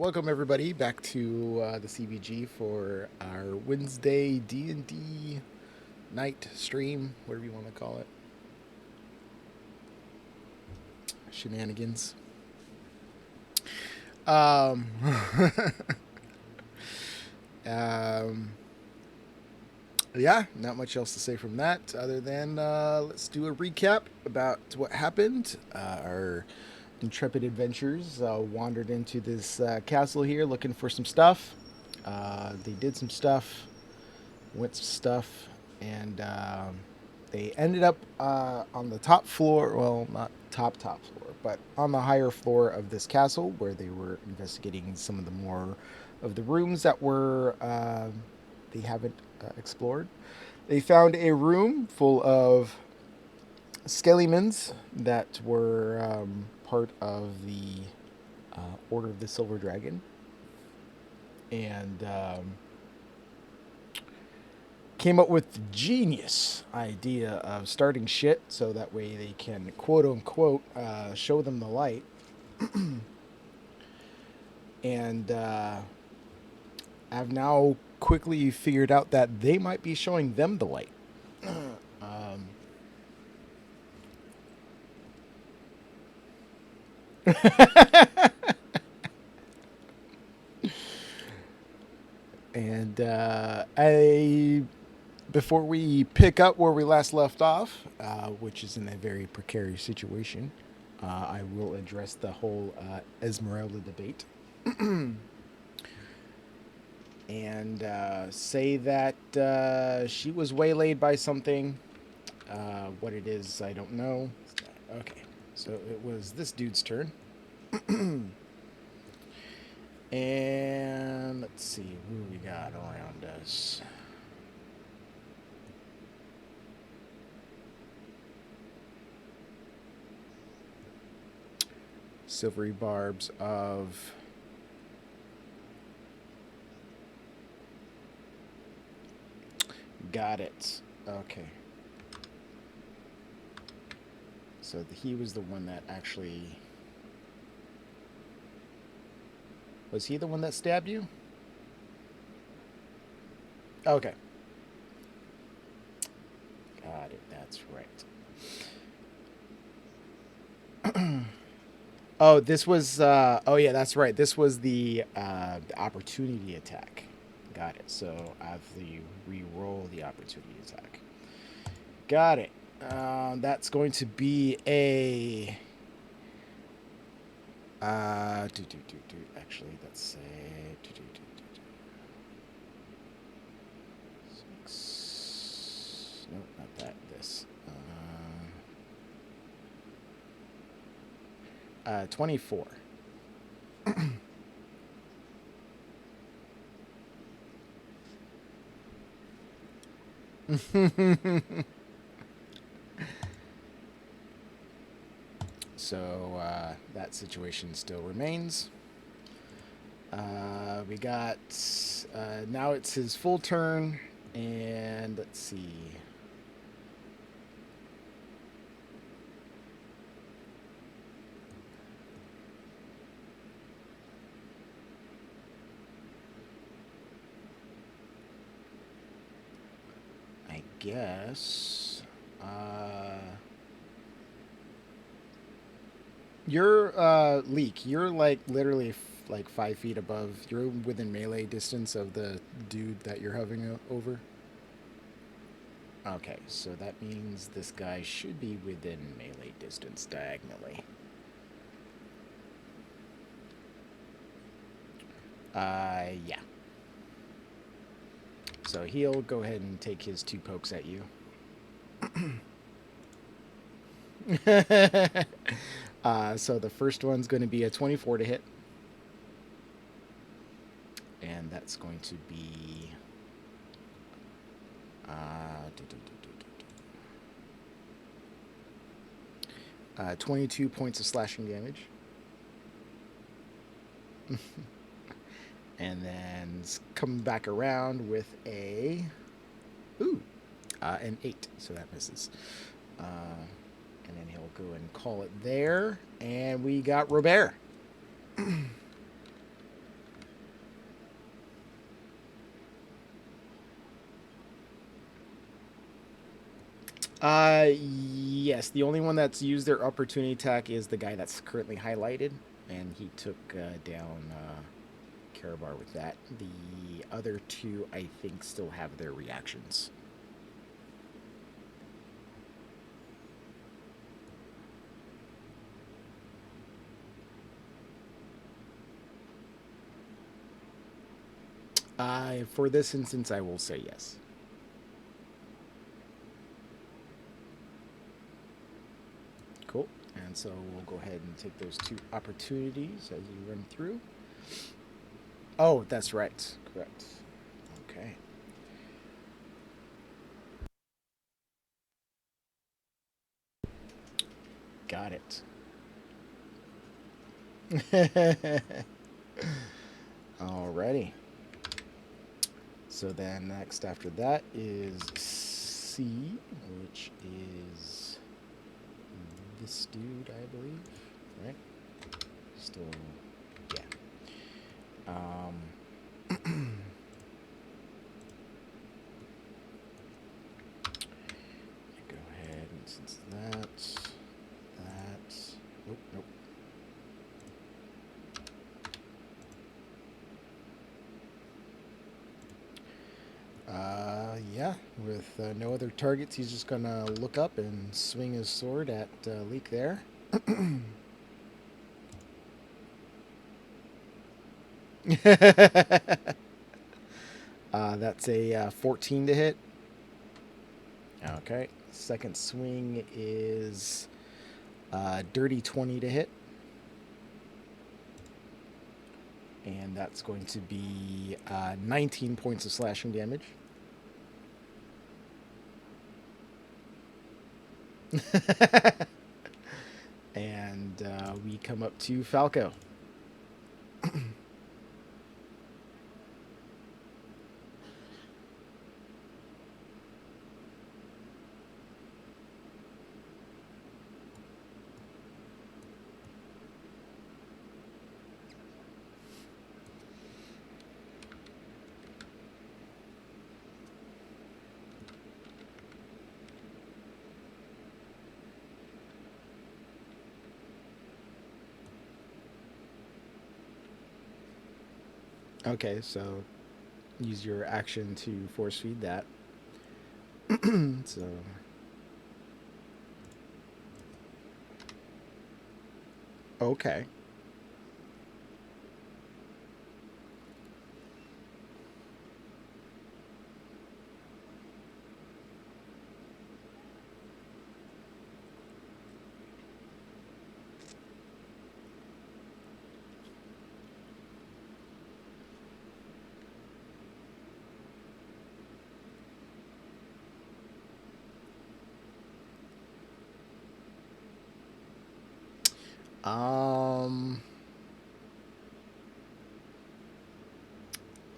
welcome everybody back to the CBG for our Wednesday D&D night stream, whatever you want to call it. Shenanigans. Um, um, yeah, not much else to say from that other than let's do a recap about what happened. Our intrepid adventurers wandered into this castle here looking for some stuff. They did some stuff, went some stuff, and they ended up on the top floor. Well, not top floor, but on the higher floor of this castle, where they were investigating some of the more of the rooms that were they haven't explored. They found a room full of skelliemans that were part of the Order of the Silver Dragon, and came up with the genius idea of starting shit so that way they can quote unquote show them the light. And I've now quickly figured out that they might be showing them the light. um, and I before we pick up where we last left off, which is in a very precarious situation, I will address the whole Esmeralda debate. And say that she was waylaid by something. What it is, I don't know. Okay, so it was this dude's turn. And let's see who we got around us. Silvery barbs of got it. Okay. So he was the one that actually was he the one that stabbed you? Okay. Got it. That's right. Oh, this was. Oh, yeah, that's right. This was the opportunity attack. Got it. So I have to re-roll the opportunity attack. Got it. That's going to be a. Actually, let's say. Six. Nope, not that. This. 24. So that situation still remains. We got now it's his full turn, and let's see. I guess you're Leek. You're like literally like 5 feet above. You're within melee distance of the dude that you're hovering over. Okay, so that means this guy should be within melee distance diagonally. Yeah. So he'll go ahead and take his 2 pokes at you. So the first one's going to be a 24 to hit. And that's going to be 22 points of slashing damage. And then come back around with an 8, so that misses. And then he'll go and call it there. And we got Robert. Yes. The only one that's used their opportunity attack is the guy that's currently highlighted, and he took down Karabar with that. The other two, I think, still have their reactions. For this instance, I will say yes. Cool. And so we'll go ahead and take those two opportunities as you run through. Oh, that's right. Correct. Okay. Got it. Alrighty. So then next after that is C, which is this dude, I believe. Right? Still, yeah. Go ahead and since nope, nope. Yeah, with no other targets, he's just gonna look up and swing his sword at Leek there. That's a 14 to hit. Okay. Second swing is dirty 20 to hit. And that's going to be 19 points of slashing damage. And we come up to Falco. Okay, so use your action to force feed that. So okay. Um,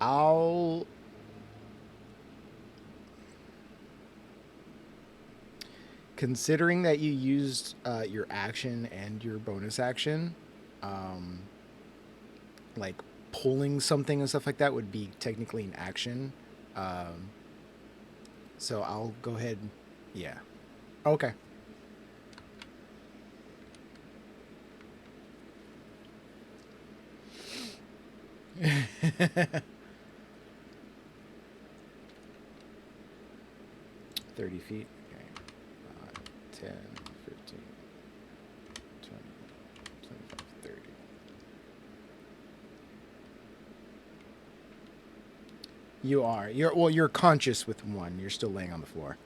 I'll considering that you used your action and your bonus action, um, like pulling something and stuff like that would be technically an action. Um, so I'll go ahead. Yeah. Okay. Thirty feet. Okay. 10, 15, 20, 25, 30. You are. You're conscious with one. You're still laying on the floor.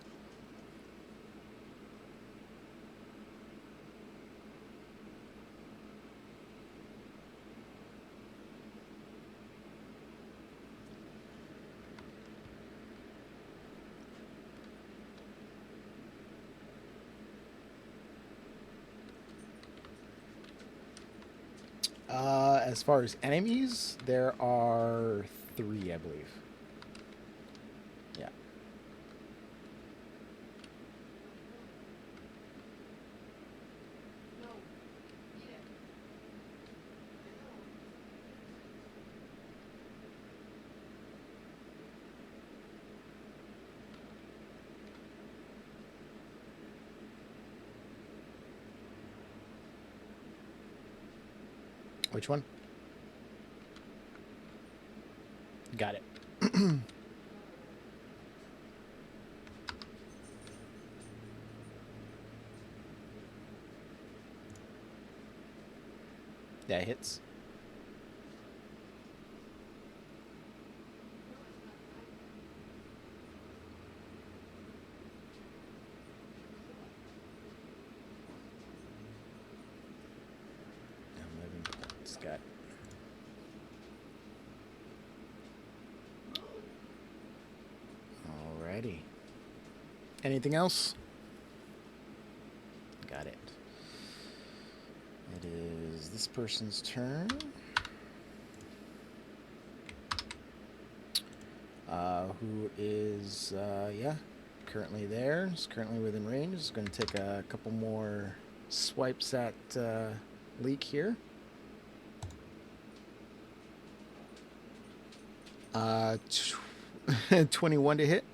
As far as enemies, there are three, I believe. Yeah. Which one? Got it. That hits. Got it. Alrighty. Anything else? Got it. It is this person's turn. Who is, currently there. Is currently within range. Is going to take a couple more swipes at Leek here. 21 to hit.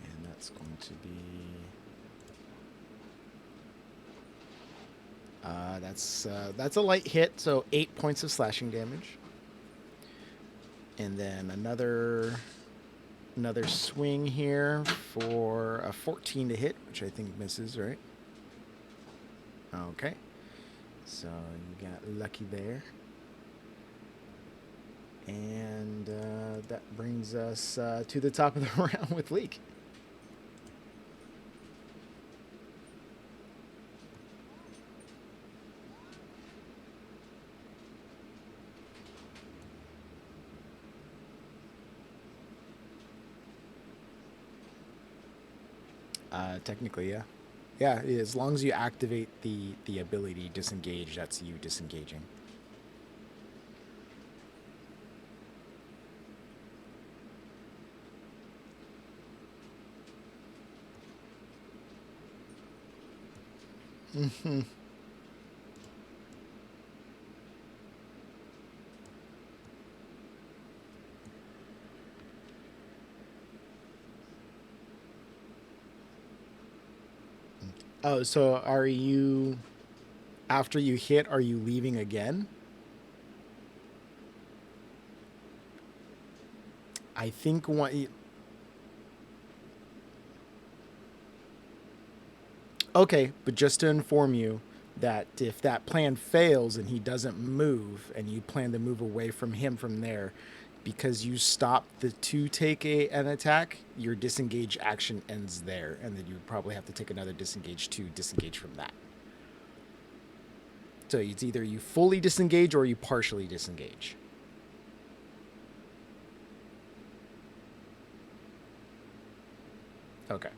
And that's going to be... that's a light hit, so 8 points of slashing damage. And then another swing here for a 14 to hit, which I think misses, right? Okay. So you got lucky there. And that brings us to the top of the round with Leek. Technically, yeah. Yeah, as long as you activate the ability disengage, that's you disengaging. Mm-hmm. Oh, so are you, after you hit, are you leaving again? I think one... Okay, but just to inform you that if that plan fails and he doesn't move and you plan to move away from him from there, because you stopped the to take an attack, your disengage action ends there, and then you probably have to take another disengage to disengage from that. So it's either you fully disengage or you partially disengage. Okay.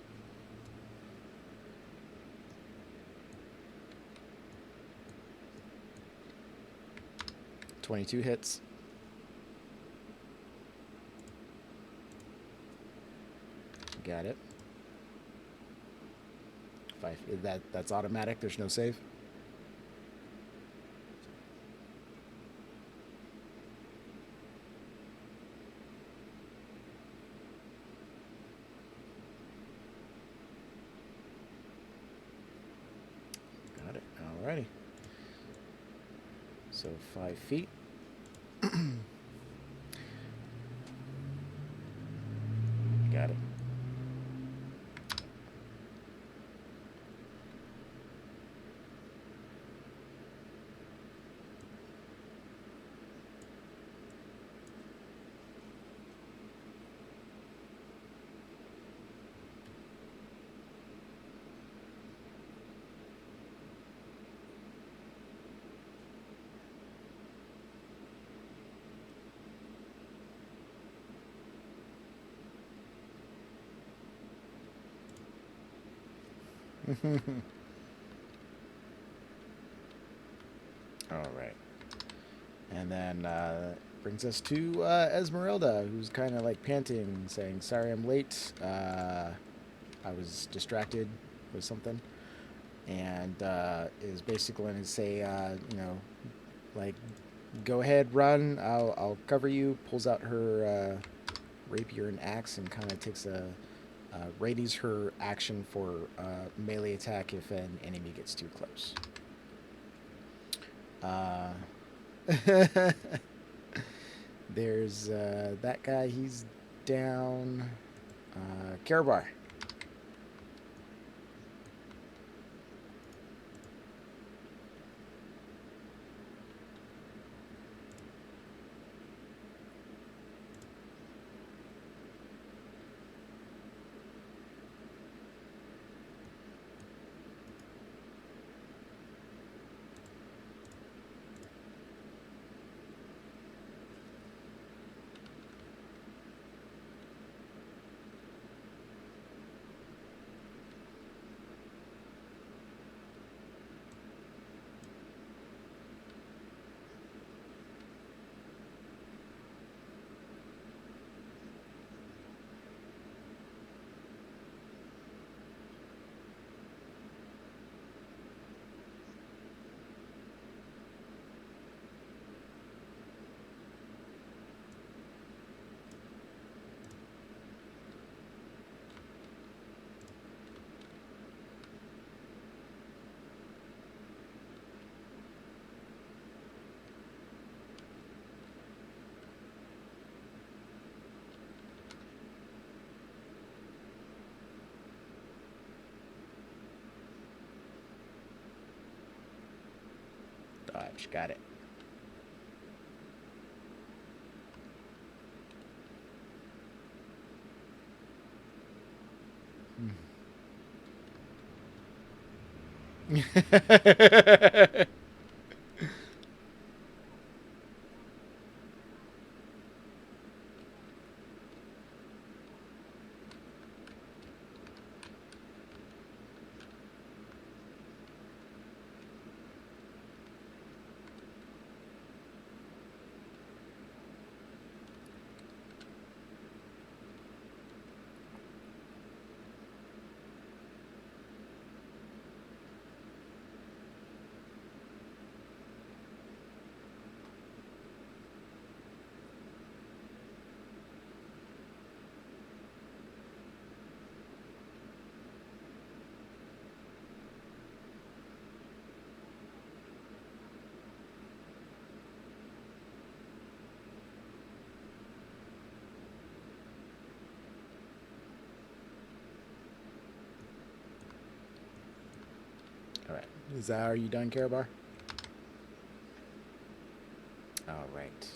.22 hits. Got it. 5. That's automatic. There's no save. Got it. Alrighty. So 5 feet. Got it. All right. And then brings us to Esmeralda, who's kind of like panting, saying, "Sorry, I'm late. I was distracted with something." And is basically going to say, like, "Go ahead, run. I'll cover you." Pulls out her rapier and axe and kind of takes readies her action for melee attack if an enemy gets too close. Uh, there's that guy. He's down. Karabar. Dodge. Got it. All right. Are you done, Karabar? All right.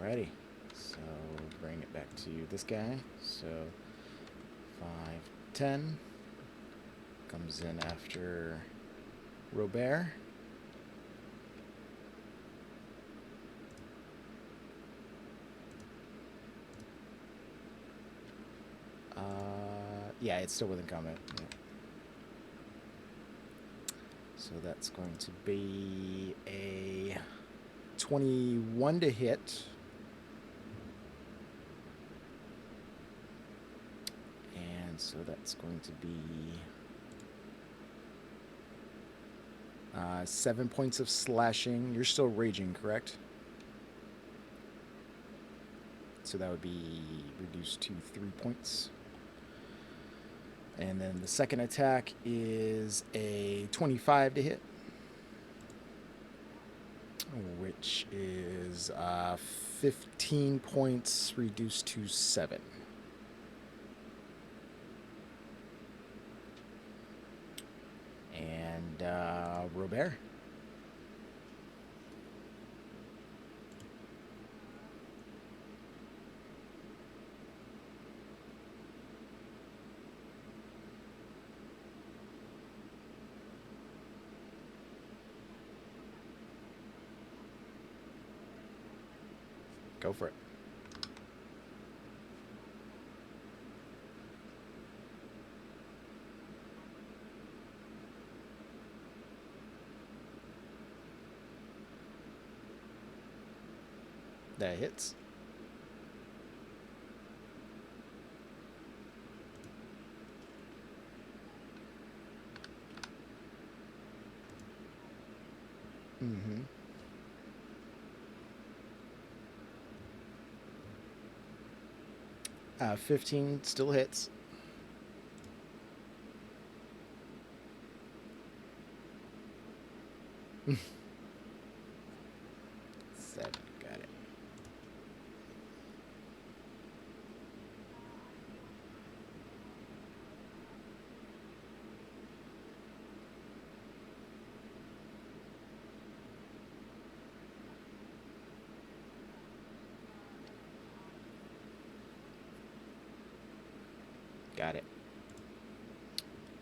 Alrighty. So bring it back to this guy. So 510 comes in after Robert. Yeah, it's still within combat. Yeah. So that's going to be a 21 to hit. And so that's going to be 7 points of slashing. You're still raging, correct? So that would be reduced to 3 points. And then the second attack is a 25 to hit, which is 15 points reduced to 7. And Robert. Go for it. That hits. Mm-hmm. 15 still hits. Seven. Got it. Got it.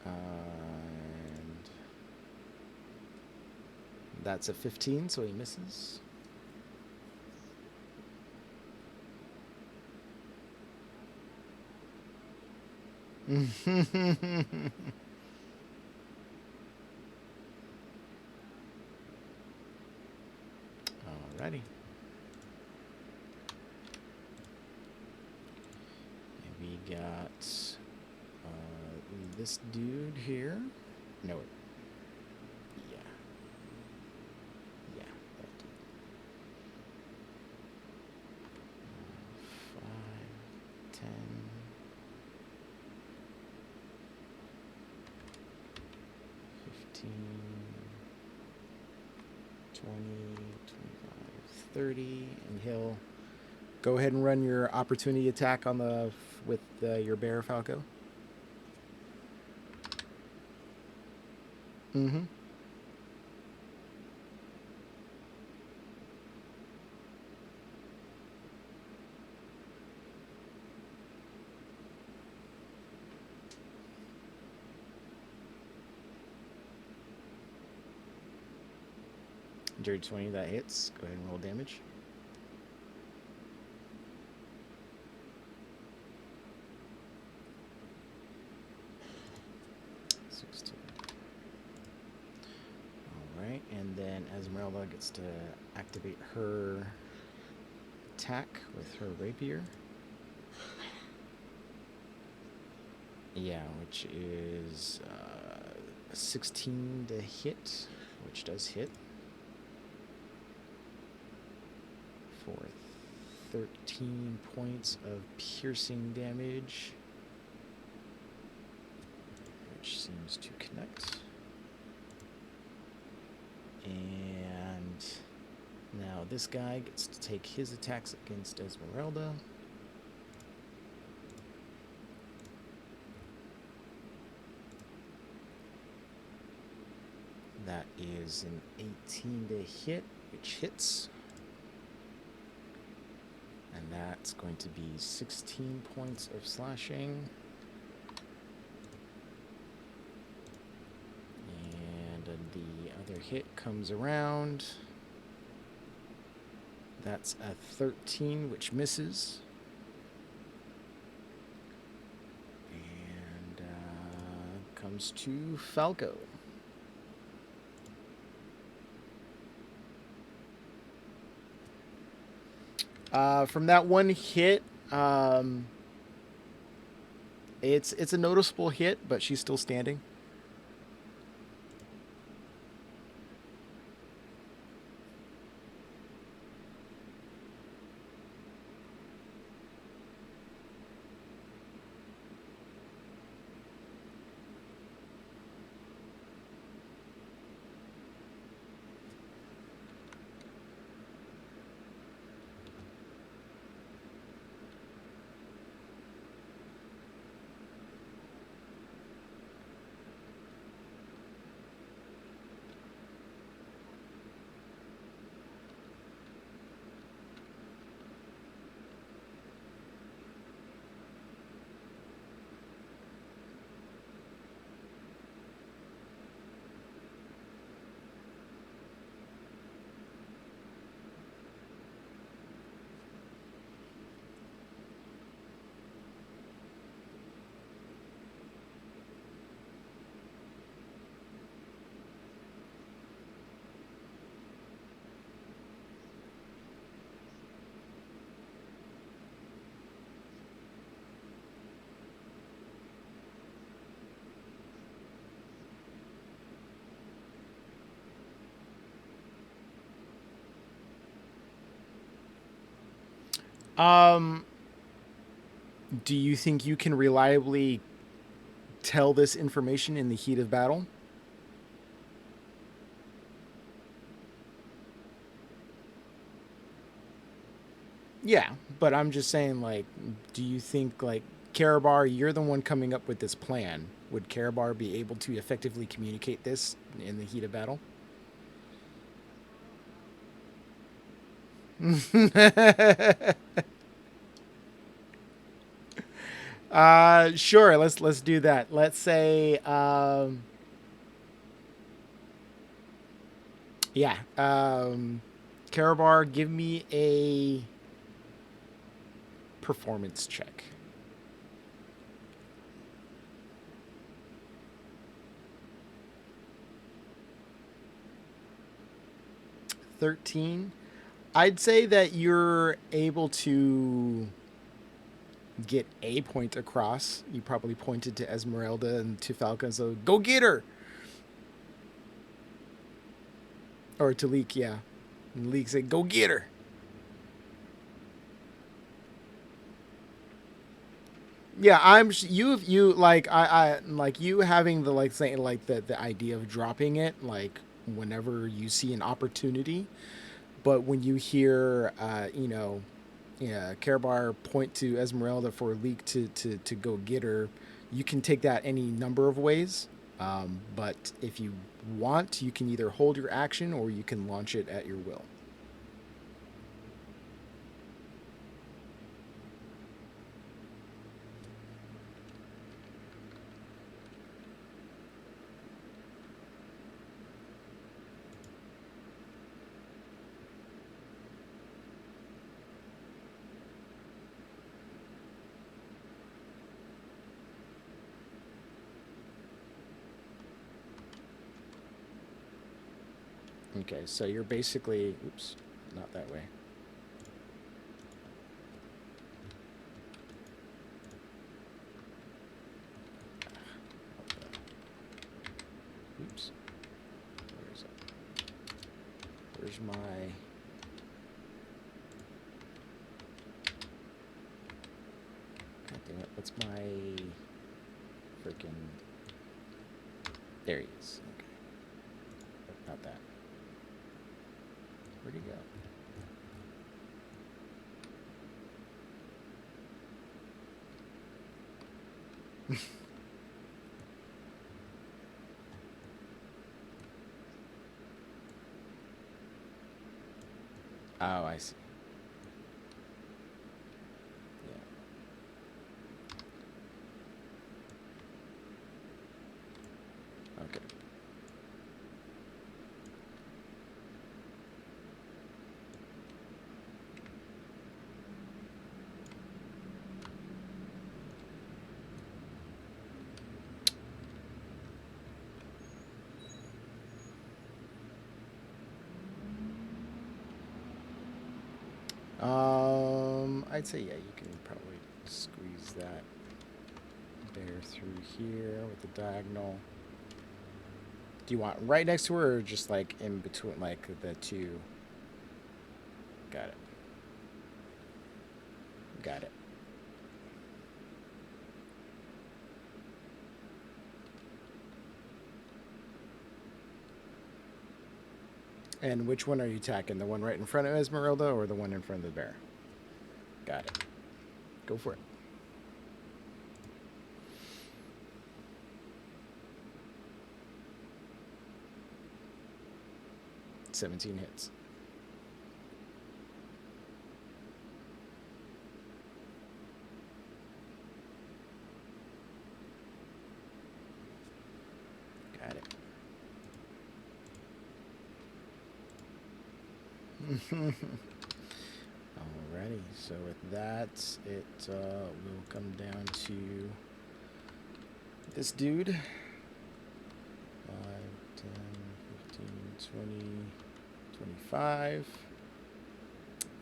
And that's a 15, so he misses. Alrighty. And we got this dude here. No, yeah. Yeah, that dude. 5, 10. 15, 20, 25, 30, and he'll go ahead and run your opportunity attack on the with your bear Falco. Mm-hmm. Dirty 20, that hits. Go ahead and roll damage. Alright, and then Esmeralda gets to activate her attack with her rapier. Yeah, which is 16 to hit, which does hit. For 13 points of piercing damage, which seems to connect. And now this guy gets to take his attacks against Esmeralda. That is an 18 to hit, which hits. And that's going to be 16 points of slashing. And the other hit comes around. That's a 13, which misses. And comes to Falco. From that one hit, it's a noticeable hit, but she's still standing. Um, Do you think you can reliably tell this information in the heat of battle? Yeah, but I'm just saying, like, do you think, like, Karabar, you're the one coming up with this plan. Would Karabar be able to effectively communicate this in the heat of battle? Sure. Let's do that. Let's say, yeah, Karabar, give me a performance check. 13. I'd say that you're able to get a point across. You probably pointed to Esmeralda and to Falcon, so go get her! Or to Leek, yeah. And Leek said, go get her! Yeah, you like I like you having the like saying like the idea of dropping it like whenever you see an opportunity, but when you hear yeah, Karabar point to Esmeralda for a Leek to go get her, you can take that any number of ways. But if you want, you can either hold your action or you can launch it at your will. Okay, so you're basically, oops, not that way. Oops, where is it? Where's my? God damn it! What's my freaking? There he is. Okay, not that. Where'd he go? Oh, I see. Yeah. Okay. I'd say yeah, you can probably squeeze that bear through here with the diagonal. Do you want right next to her or just like in between, like the two? Got it. Got it. And which one are you attacking? The one right in front of Esmeralda or the one in front of the bear? Got it. Go for it. $17 hits. Got it. Alrighty, so with that, it will come down to this dude. 5, 10, 15, 20, 25.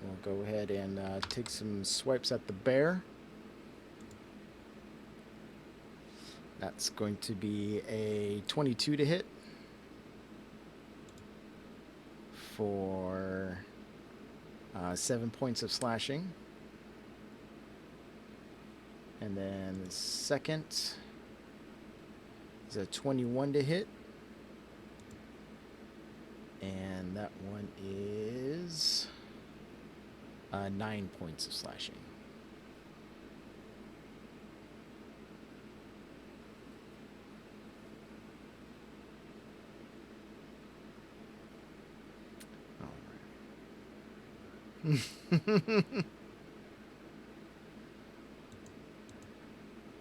We'll go ahead and take some swipes at the bear. That's going to be a 22 to hit for 7 points of slashing. And then the second is a 21 to hit. And that one is 9 points of slashing. All right.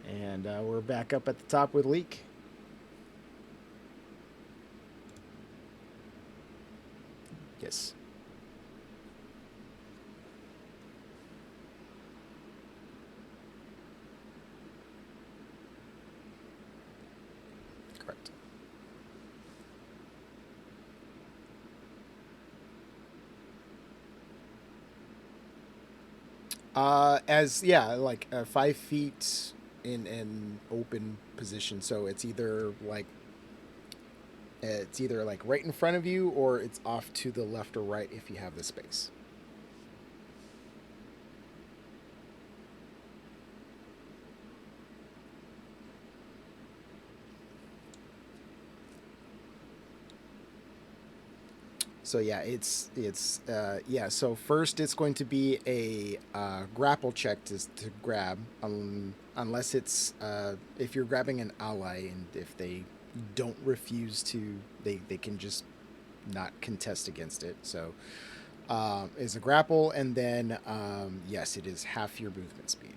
And we're back up at the top with Leek. Yes. Correct. Like 5 feet in an open position. So it's either like right in front of you, or it's off to the left or right if you have the space. So yeah, So first, it's going to be a grapple check to grab, unless it's if you're grabbing an ally, and if they don't refuse to, they can just not contest against it. So is a grapple, and then yes, it is half your movement speed.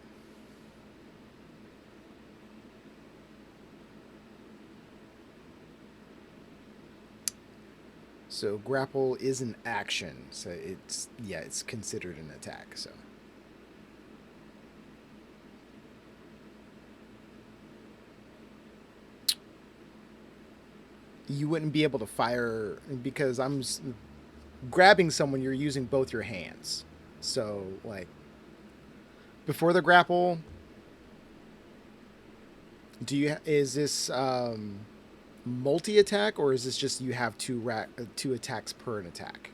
So grapple is an action, so it's considered an attack. So you wouldn't be able to fire because grabbing someone. You're using both your hands. So like before the grapple, is this multi attack, or is this just you have two attacks per an attack?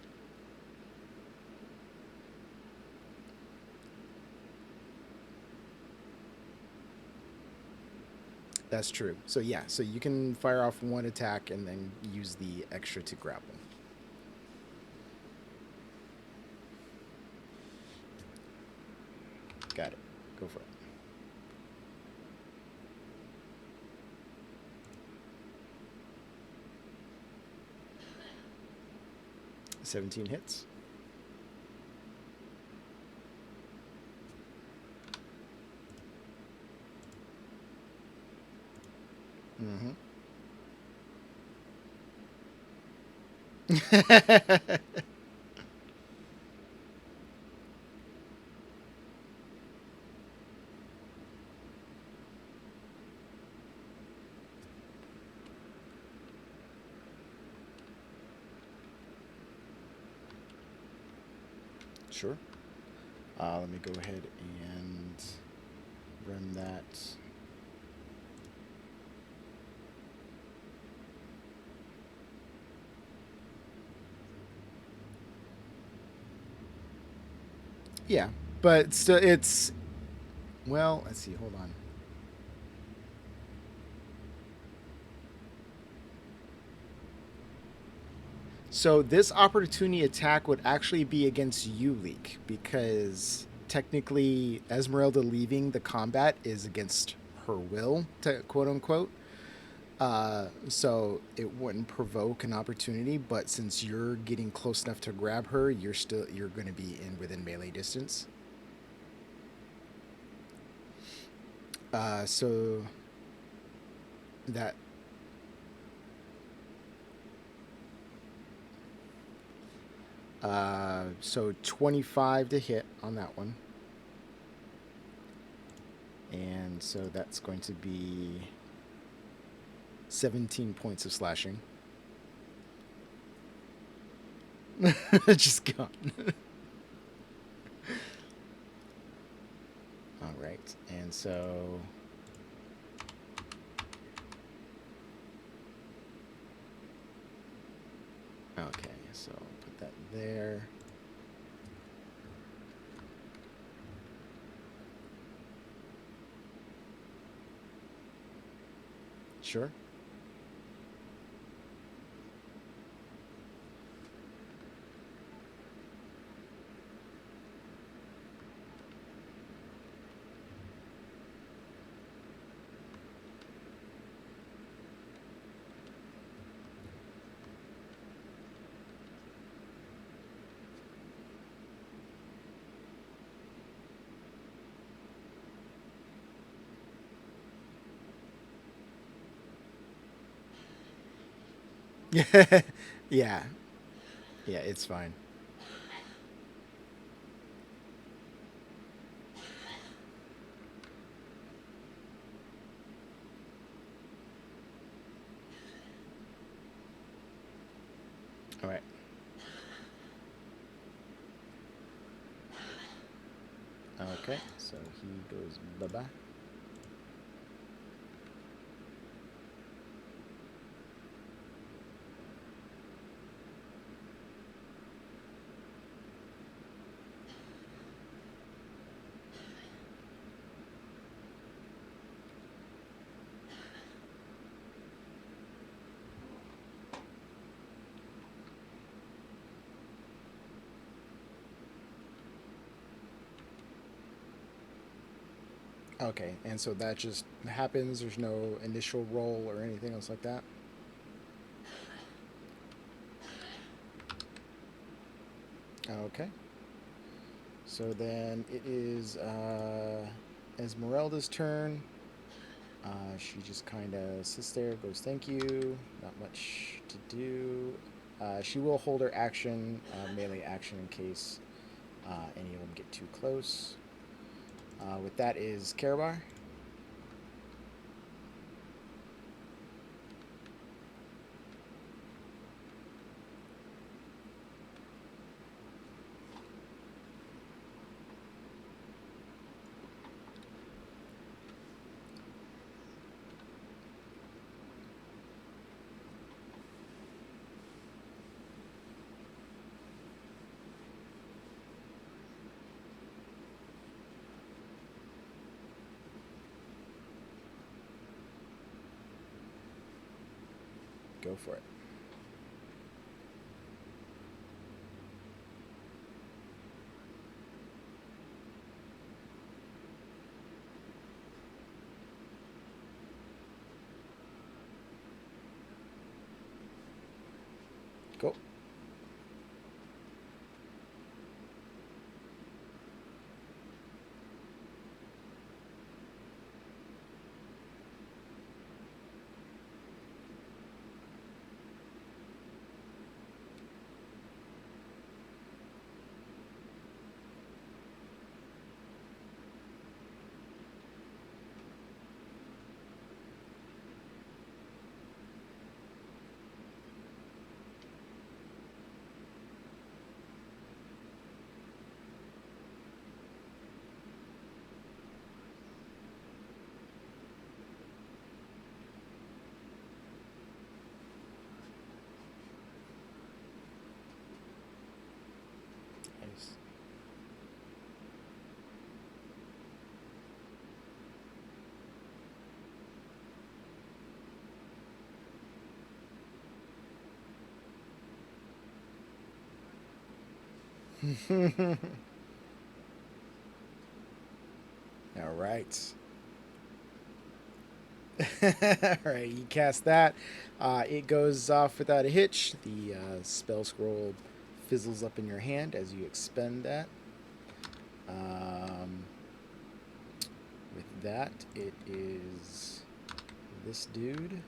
That's true. So yeah, so you can fire off one attack and then use the extra to grapple. Got it. Go for it. 17 hits. Mm-hmm. Sure. Let me go ahead and run that. Yeah, but still, well, let's see. Hold on. So this opportunity attack would actually be against you, Leek, because technically Esmeralda leaving the combat is against her will, quote unquote. So it wouldn't provoke an opportunity, but since you're getting close enough to grab her, you're going to be within melee distance. So that so 25 to hit on that one. And so that's going to be 17 points of slashing. Just gone. All right. And so okay, so I'll put that there. Sure. Yeah. Yeah. Yeah, it's fine. All right. Okay. So he goes bye bye. Okay. And so that just happens. There's no initial roll or anything else like that. Okay. So then it is Esmeralda's turn. She just kind of sits there, goes, "Thank you." Not much to do. She will hold her action, melee action, in case any of them get too close. With that is Karabar. Go for it. Go. Nice. All right. All right, you cast that. It goes off without a hitch. The spell scroll fizzles up in your hand as you expend that. Um, with that, it is this dude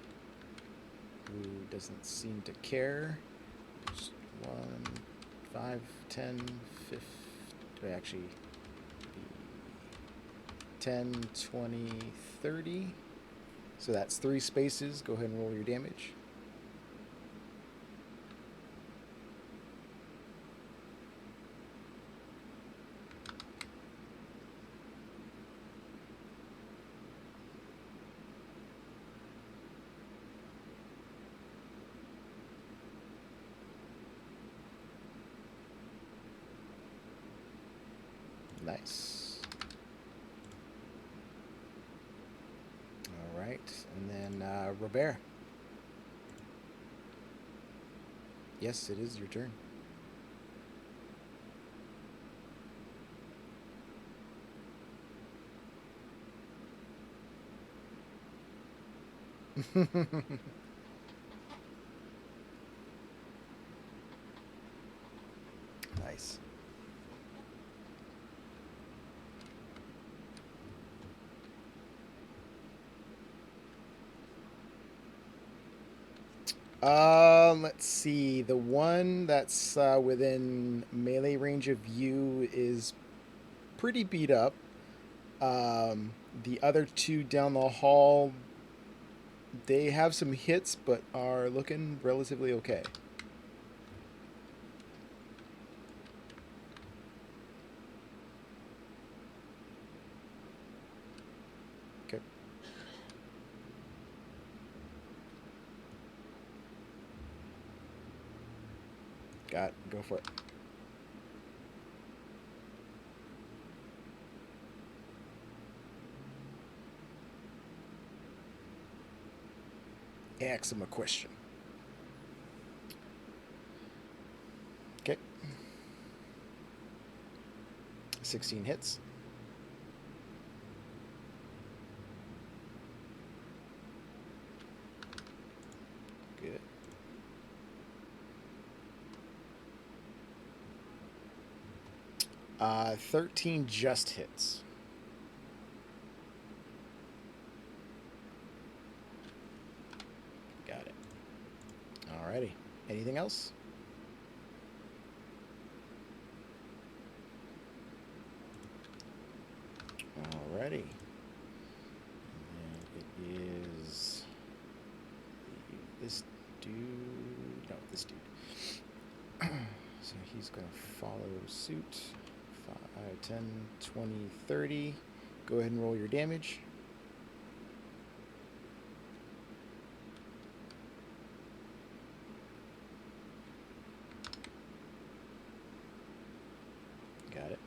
who doesn't seem to care. Just 1, 5, 10, 50. Actually, 10, 20, 30. So that's 3 spaces. Go ahead and roll your damage. Nice. All right. And then Robert. Yes, it is your turn. Nice. Let's see. The one that's within melee range of you is pretty beat up. The other two down the hall, they have some hits, but are looking relatively okay. Okay. Go for it. Ask him a question. Okay. 16 hits. Good. 13 just hits. Got it. Alrighty. Anything else? Alrighty. And it is this dude. No, this dude. So he's going to follow suit. 5, 10, 20, 30. Go ahead and roll your damage. Got it.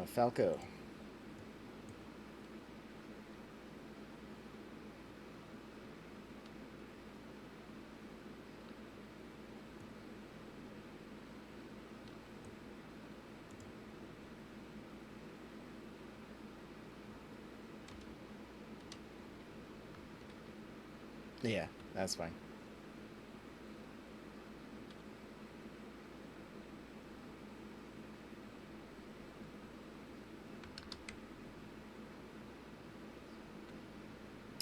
Falco. Yeah, that's fine.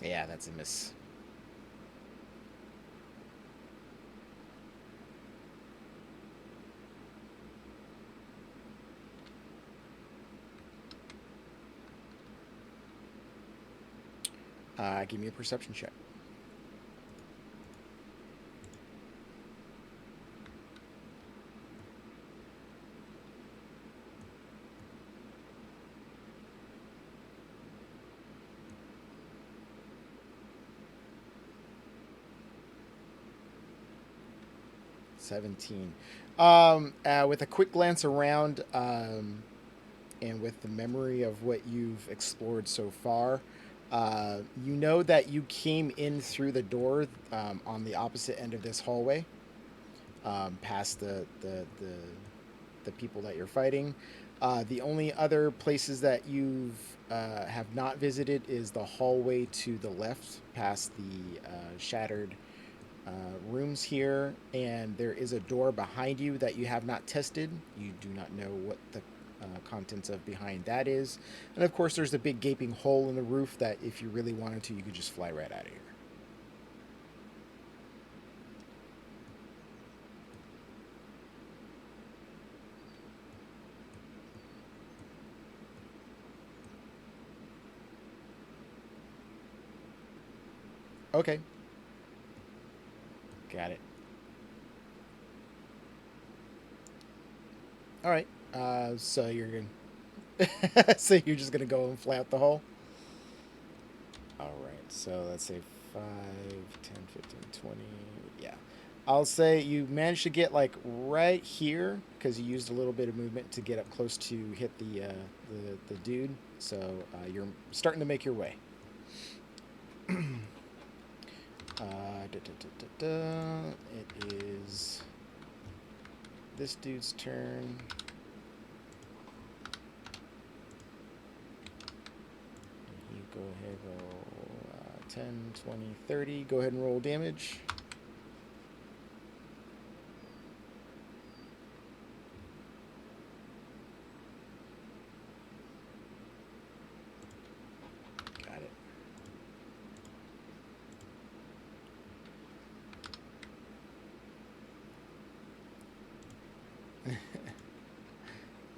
Yeah, that's a miss. Give me a perception check. With a quick glance around, and with the memory of what you've explored so far, you know that you came in through the door on the opposite end of this hallway, past the people that you're fighting. The only other places that you've have not visited is the hallway to the left, past the shattered rooms here, and there is a door behind you that you have not tested. You do not know what the contents of behind that is. And of course, there's a big gaping hole in the roof that if you really wanted to, you could just fly right out of here. Okay. Got it. All right. So you're gonna so you're just gonna go and fly out the hole. All right. So let's say 5, 10, 15, 20. Yeah. I'll say you managed to get like right here because you used a little bit of movement to get up close to hit the dude. So you're starting to make your way. It is this dude's turn. You go ahead, roll 10, 20, 30. Go ahead and roll damage. Got it.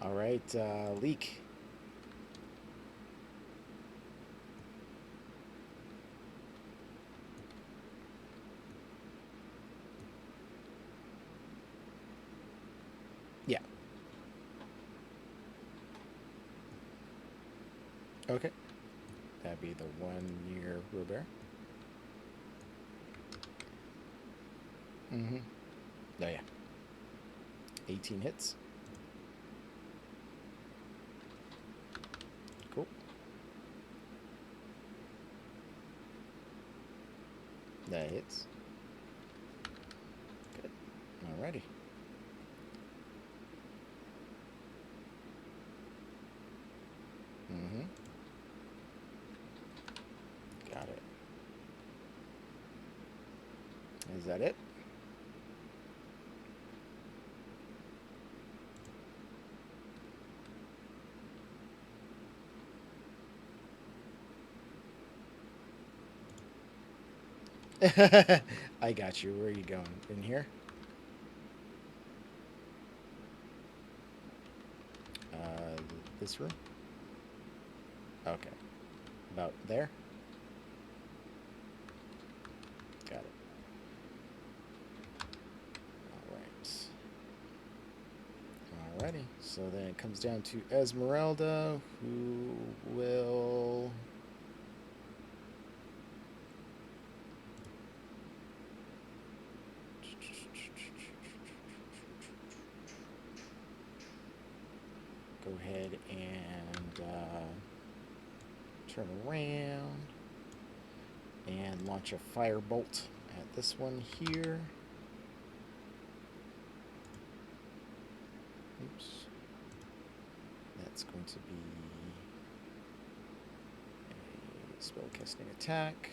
All right, Leak. Yeah. Okay. That'd be the one near Robert. Mm-hmm. Oh, yeah. 18 hits. Cool. That hits. Good. Alrighty. Mm-hmm. Got it. Is that it? I got you. Where are you going? In here? Uh, this room? Okay. About there? Got it. Alright. Alrighty. So then it comes down to Esmeralda, who will... go ahead and turn around and launch a firebolt at this one here. Oops. That's going to be a spellcasting attack.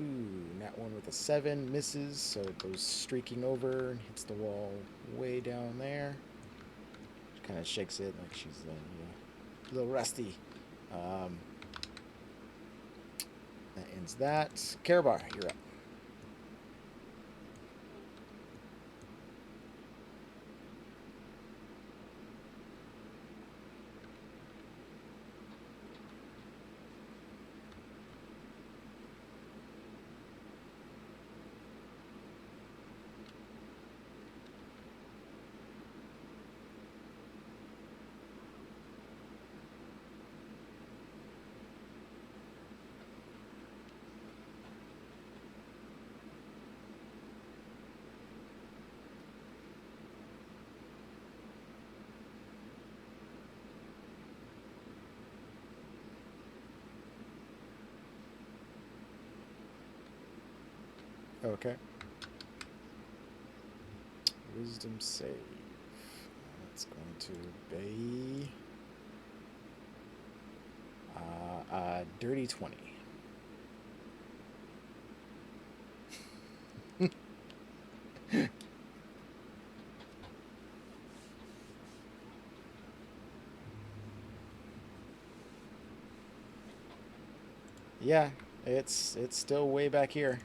Ooh, that one with a 7 misses, so it goes streaking over and hits the wall way down there. Kind of shakes it like she's a little rusty. That ends that. Karabar, you're up. Okay. Wisdom save. That's going to be dirty 20. Yeah, it's still way back here.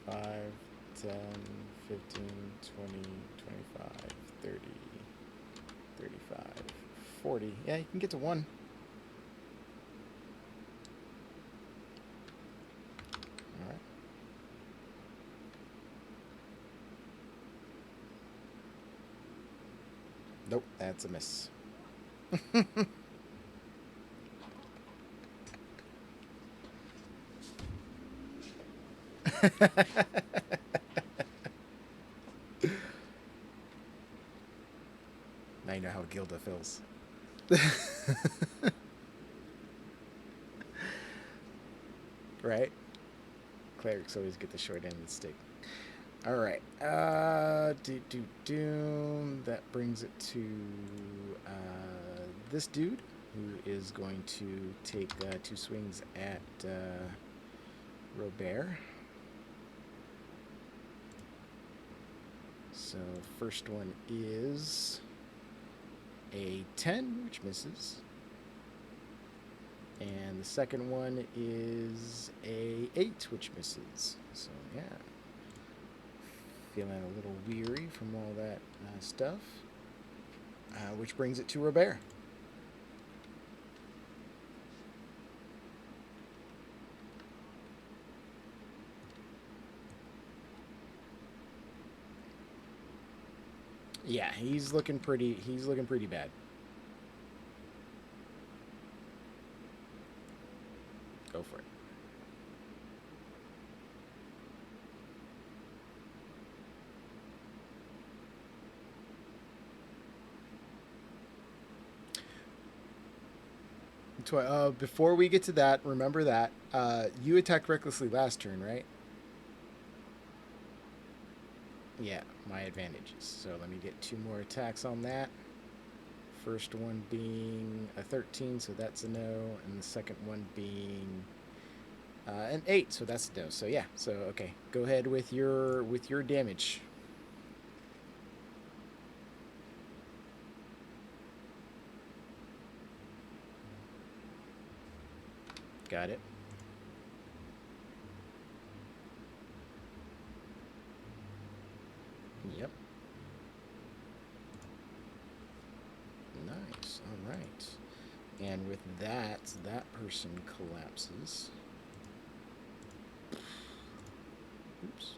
5, 10, 15, 20, 25, 30, 35, 40. Yeah, you can get to 1. All right. Nope, that's a miss. I know how Gilda feels. Right? Clerics always get the short end of the stick. All right. That brings it to this dude, who is going to take 2 swings at Robert. So first one is a 10, which misses. And the second one is a 8, which misses. So yeah, feeling a little weary from all that stuff. Which brings it to Robert. Yeah, he's looking pretty bad. Go for it. Before we get to that, remember that you attacked recklessly last turn, right? Yeah, my advantages. So let me get 2 more attacks on that. First one being a 13, so that's a no, and the second one being an 8, so that's a no. So yeah, so okay, go ahead with your damage. Got it. Yep. Nice. All right. And with that, that person collapses. Oops.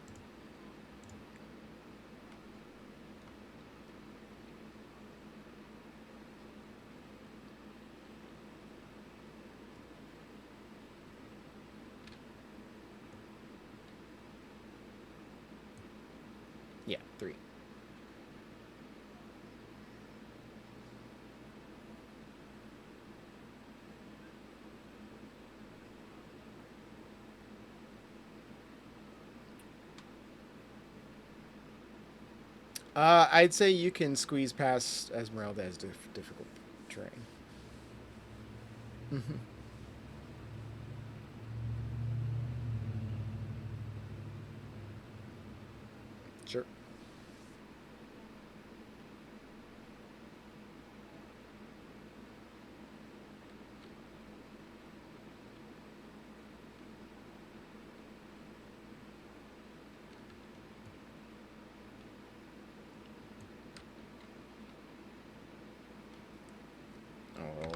Yeah, 3. I'd say you can squeeze past Esmeralda as difficult terrain. Mm-hmm. Sure.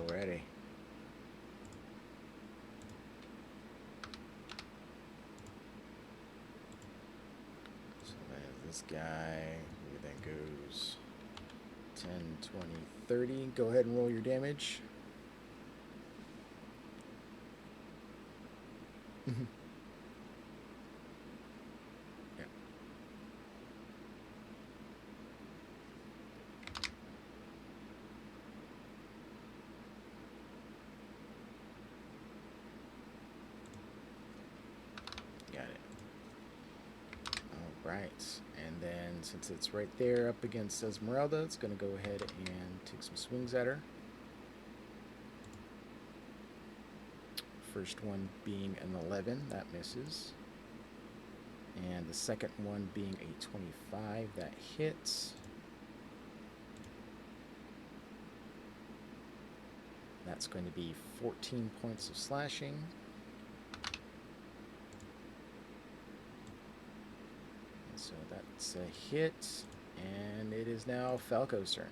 Already. So this guy, who then goes 10, 20, 30. Go ahead and roll your damage. Yeah. Got it. All right. And then since it's right there up against Esmeralda, it's going to go ahead and take some swings at her. First one being an 11, that misses. And the second one being a 25, that hits. That's going to be 14 points of slashing. And so that's a hit, and it is now Falco's turn.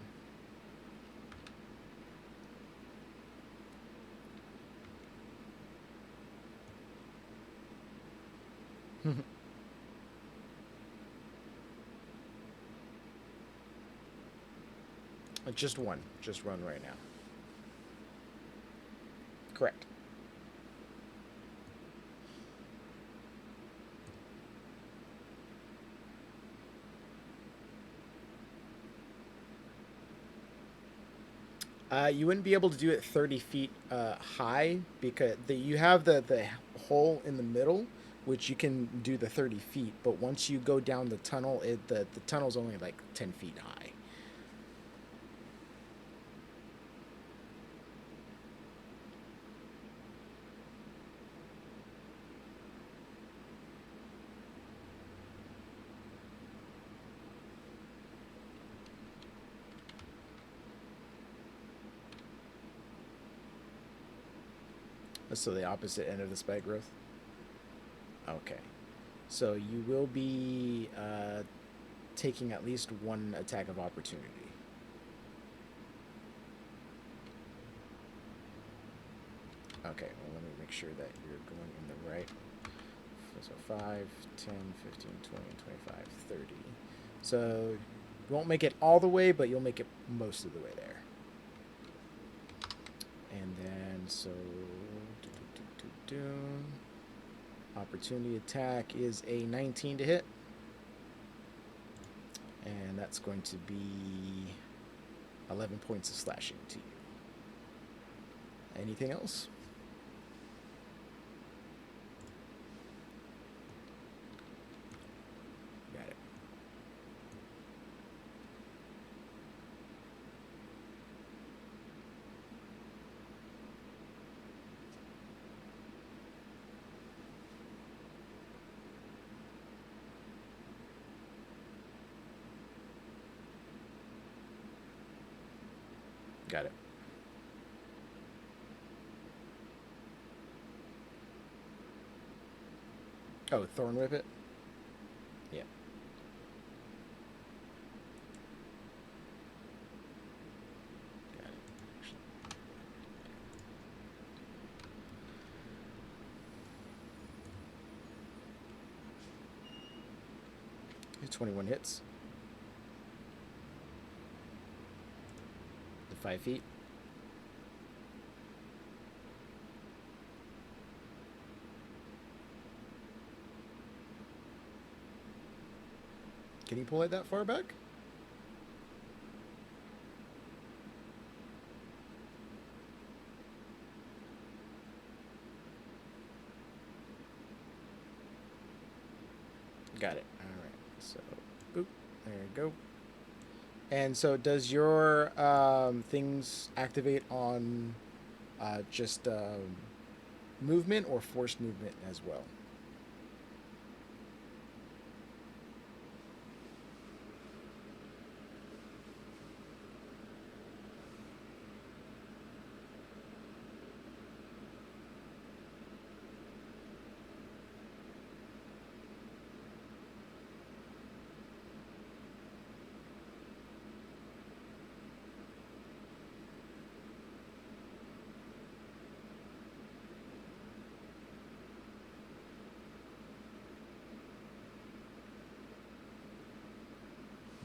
Just one. Just run right now. Correct. You wouldn't be able to do it 30 feet high because you have the hole in the middle, which you can do the 30 feet. But once you go down the tunnel, the tunnel's only like 10 feet high. So the opposite end of the spike growth. Okay. So you will be taking at least one attack of opportunity. Okay, well, let me make sure that you're going in the right. So 5, 10, 15, 20, 25, 30. So you won't make it all the way, but you'll make it most of the way there. And then, so... Opportunity attack is a 19 to hit. And that's going to be 11 points of slashing to you. Anything else? Got it. Got it. Oh, Thorn Whip it? Yeah. Got it. Actually, 21 hits. The 5 feet. Can you pull it that far back? Got it. All right. So, oop, there you go. And so, does your things activate on just movement or forced movement as well?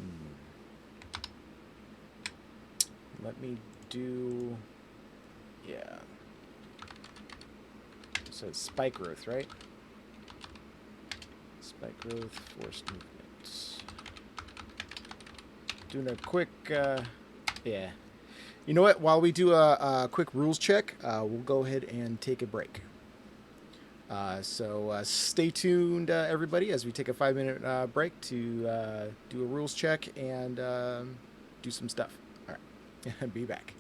Hmm. Let me do. Yeah. So it's spike growth, right? Spike growth, forced movement. Doing a quick. Yeah. You know what? While we do a quick rules check, we'll go ahead and take a break. So stay tuned, everybody, as we take a 5-minute break to do a rules check and do some stuff. All right. Be back.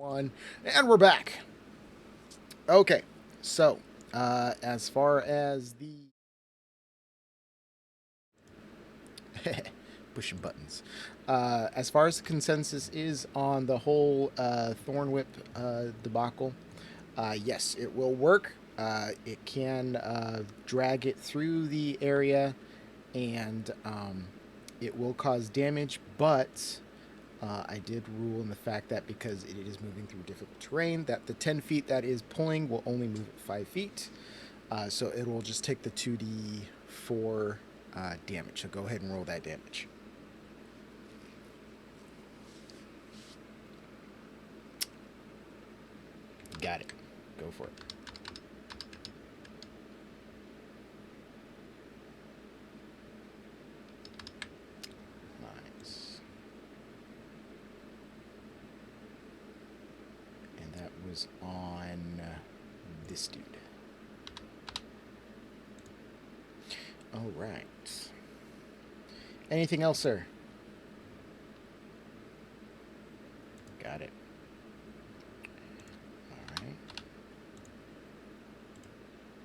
One, and we're back. Okay, so as far as the pushing buttons, as far as the consensus is on the whole Thorn Whip debacle, yes, it will work. It can drag it through the area, and it will cause damage, but I did rule in the fact that because it is moving through difficult terrain, that the 10 feet that is pulling will only move at 5 feet. So it will just take the 2d4 damage. So go ahead and roll that damage. Got it. Go for it. Nice. And that was on this dude. All right. Anything else, sir? Got it. All right.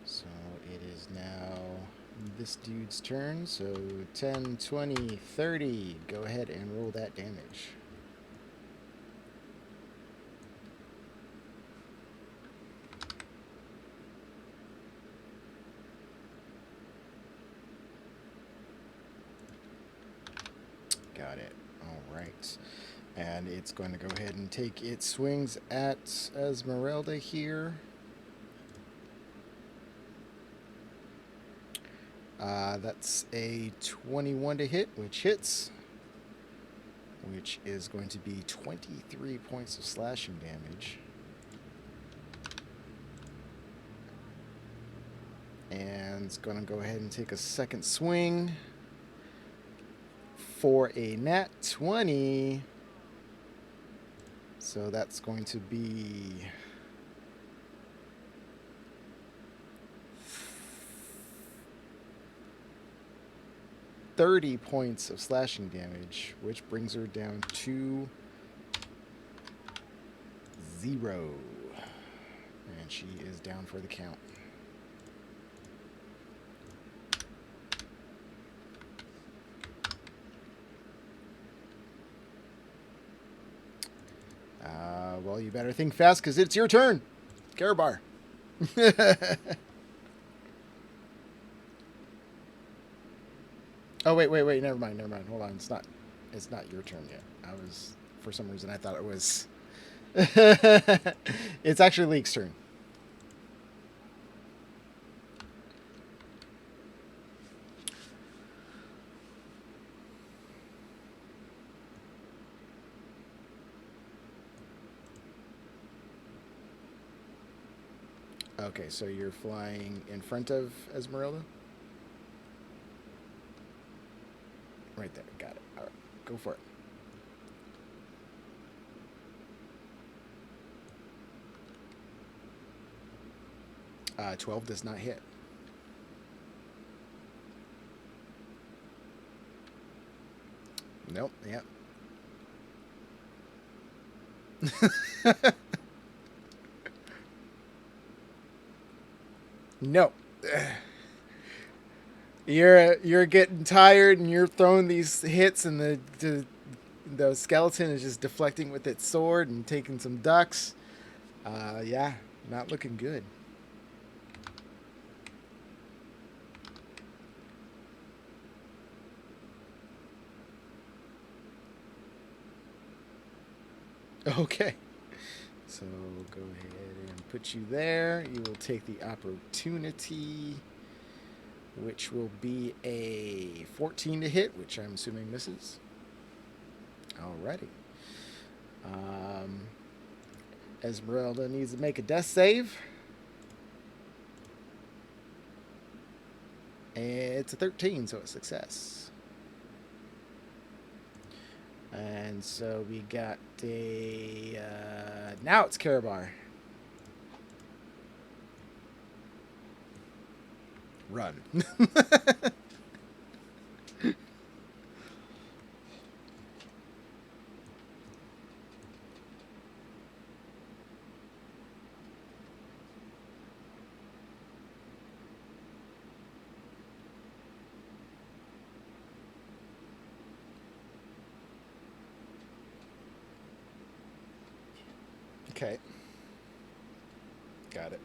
So it is now this dude's turn. So 10, 20, 30. Go ahead and roll that damage. Got it. All right. And it's going to go ahead and take its swings at Esmeralda here. That's a 21 to hit, which hits, which is going to be 23 points of slashing damage. And it's going to go ahead and take a second swing for a nat 20. So that's going to be 30 points of slashing damage, which brings her down to 0. And she is down for the count. Well, you better think fast because it's your turn, Karabar. Oh, wait. Never mind. Hold on. It's not your turn yet. For some reason, I thought it was. It's actually Leek's turn. Okay, so you're flying in front of Esmeralda? Right there. Got it. All right. Go for it. 12 does not hit. Nope. Yep. No. You're getting tired and you're throwing these hits and the skeleton is just deflecting with its sword and taking some ducks. Yeah, not looking good. Okay. So go ahead and put you there. You will take the opportunity, which will be a 14 to hit, which I'm assuming misses. Alrighty. Esmeralda needs to make a death save. And it's a 13, so a success. And so we got a... now it's Karabar. Run. Okay. Got it.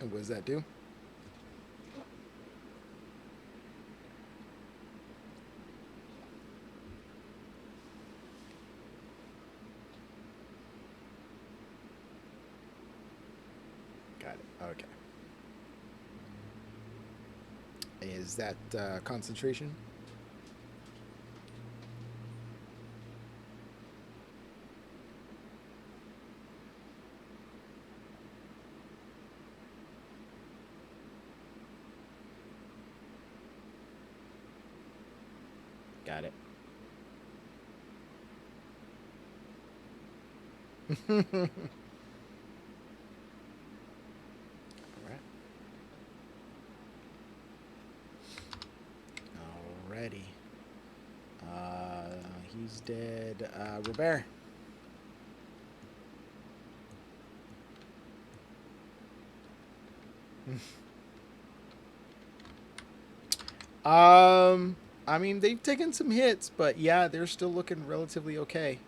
And what does that do? Got it. Okay. Is that concentration? Got it. All right. Alrighty. He's dead. Robert. I mean, they've taken some hits, but yeah, they're still looking relatively okay.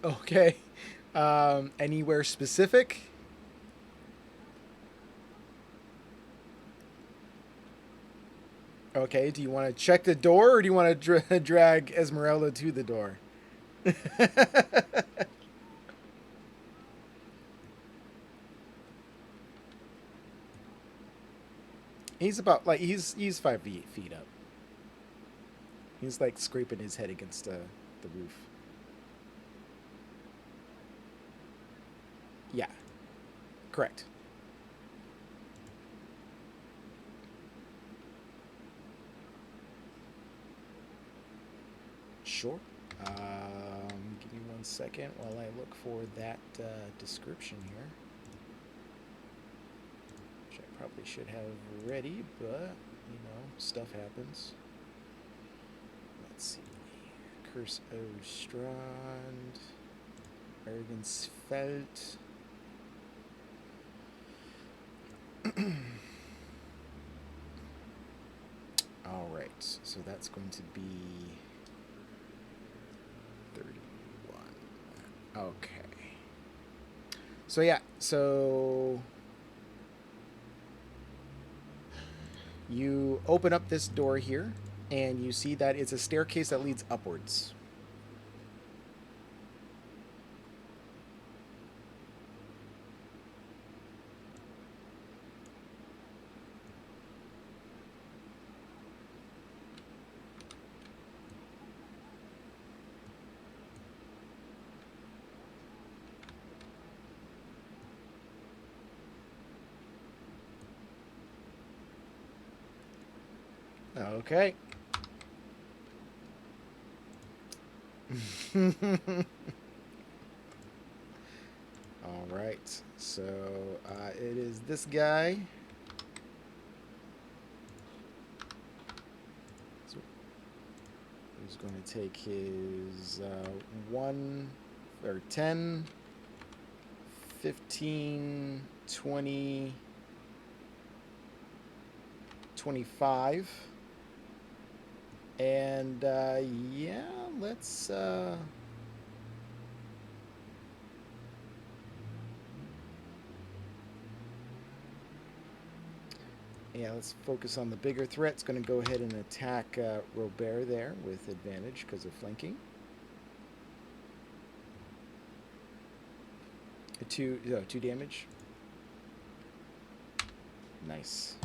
Okay. Anywhere specific? Okay. Do you want to check the door, or do you want to drag Esmeralda to the door? He's about like he's 5 feet up. He's like scraping his head against the roof. Yeah, correct. Sure. Give me 1 second while I look for that description here, which I probably should have ready, but you know, stuff happens. Let's see. Curse of Strahd. Arrogance felt. All right, so that's going to be 31. Okay. So yeah, so you open up this door here, and you see that it's a staircase that leads upwards. Okay. All right. So it is this guy. So who's going to take his 1 or 10, 15, 20, 25. And yeah, let's let's focus on the bigger threat. It's going to go ahead and attack Robert there with advantage because of flanking. Two damage. Nice.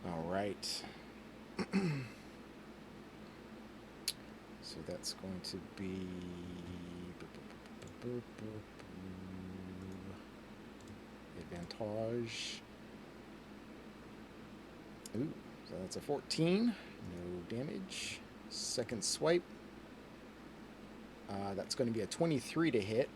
All right. So that's going to be advantage. Ooh, so that's a 14. No damage. Second swipe. That's going to be a 23 to hit.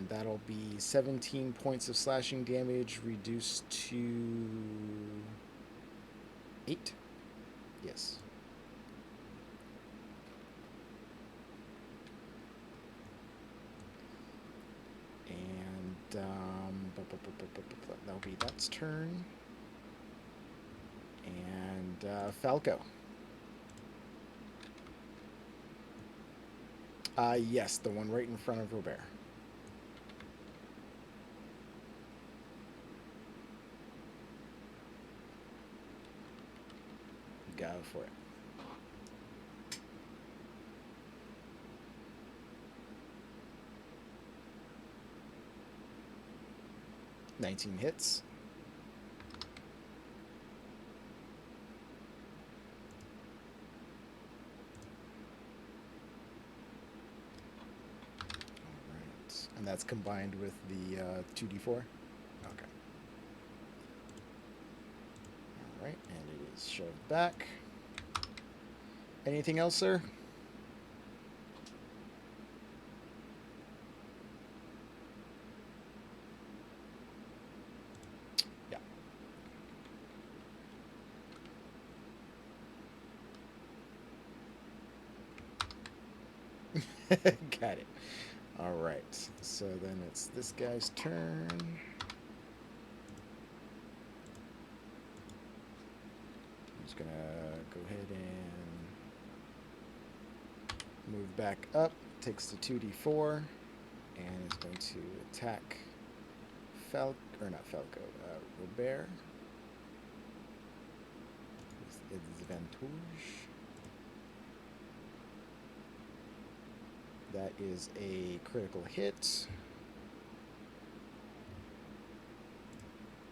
And that'll be 17 points of slashing damage reduced to 8. Yes. And that'll be that's turn. And Falco. Yes, the one right in front of Robert. Go for it. $19 hits. Alright. And that's combined with the 2d4? Okay. Alright, and it is shoved back. Anything else, sir? Yeah. Got it. Alright, so then it's this guy's turn. I'm just gonna go ahead and move back up. Takes the 2d4 and is going to attack Robert. With advantage. That is a critical hit.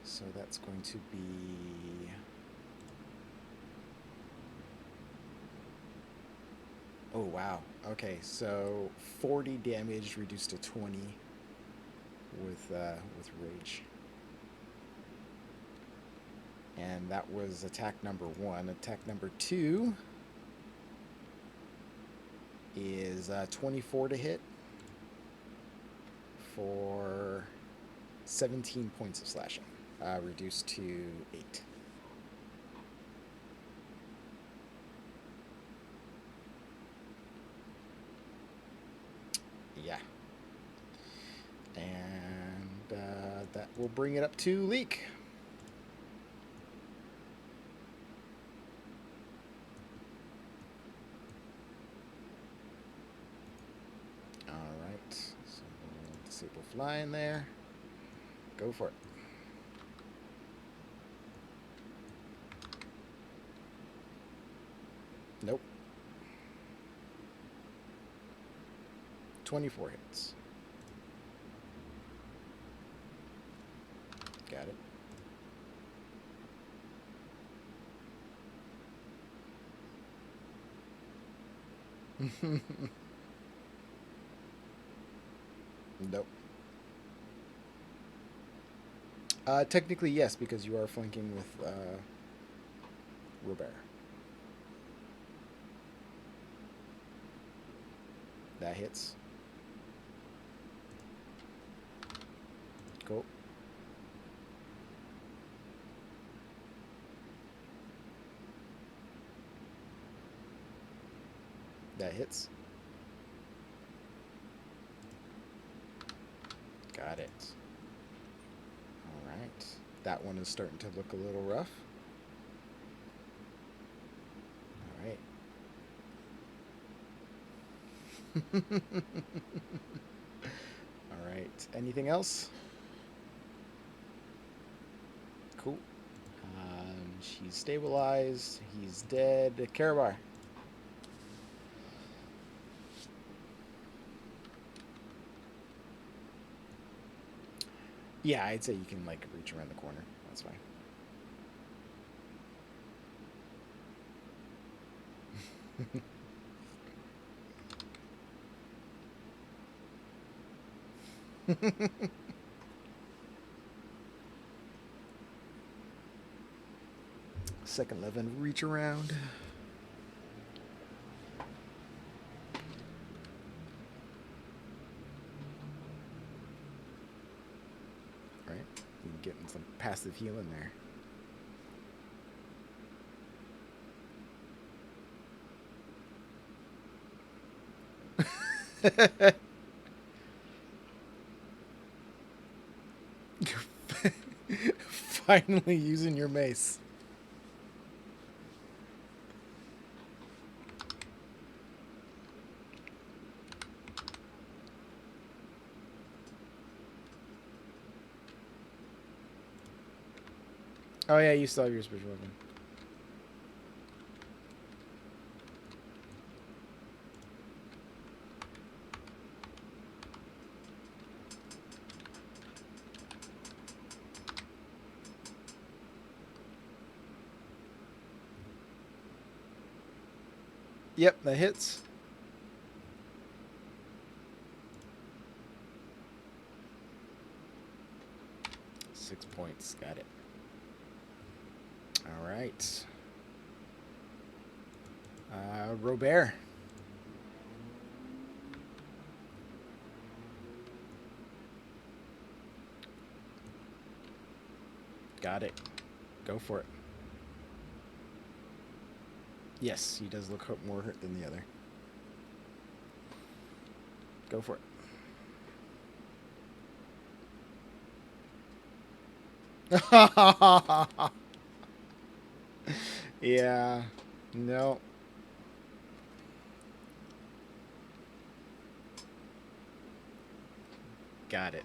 So that's going to be... Oh, wow. Okay, so 40 damage reduced to 20 with rage. And that was attack number 1. Attack number 2 is 24 to hit for 17 points of slashing, reduced to 8. Yeah. And that will bring it up to Leek. Disable fly in there. Go for it. Nope. 24 hits. Got it. Nope. Technically, yes, because you are flanking with Robert. That hits. Cool. That hits. Got it. All right. That one is starting to look a little rough. All right. All right. Anything else? Cool. She's stabilized. He's dead. Karabar. Yeah, I'd say you can, like, reach around the corner. That's fine. Second level reach around. Getting some passive healing there. Finally using your mace. Oh yeah, you still have your spiritual weapon. Yep, that hits. Six points. Got it. All right. Robert. Got it. Go for it. Yes, he does look more hurt than the other. Go for it. Yeah. No. Got it.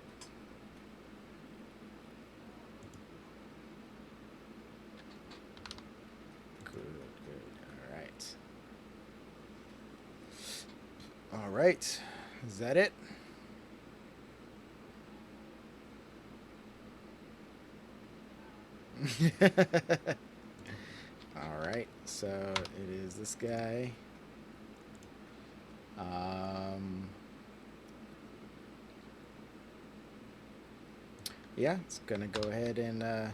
Good, good. All right. All right. Is that it? All right. So it is this guy. Yeah, it's gonna go ahead and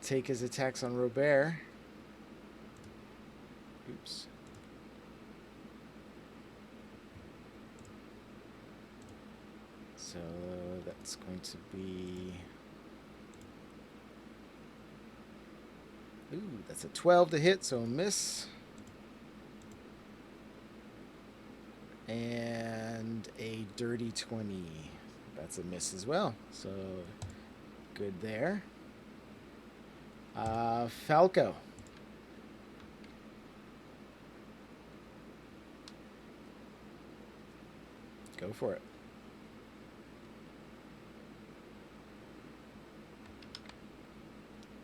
take his attacks on Robert. Oops. So that's going to be... Ooh, that's a 12 to hit, so miss. And a dirty 20. That's a miss as well. So good there. Falco. Go for it.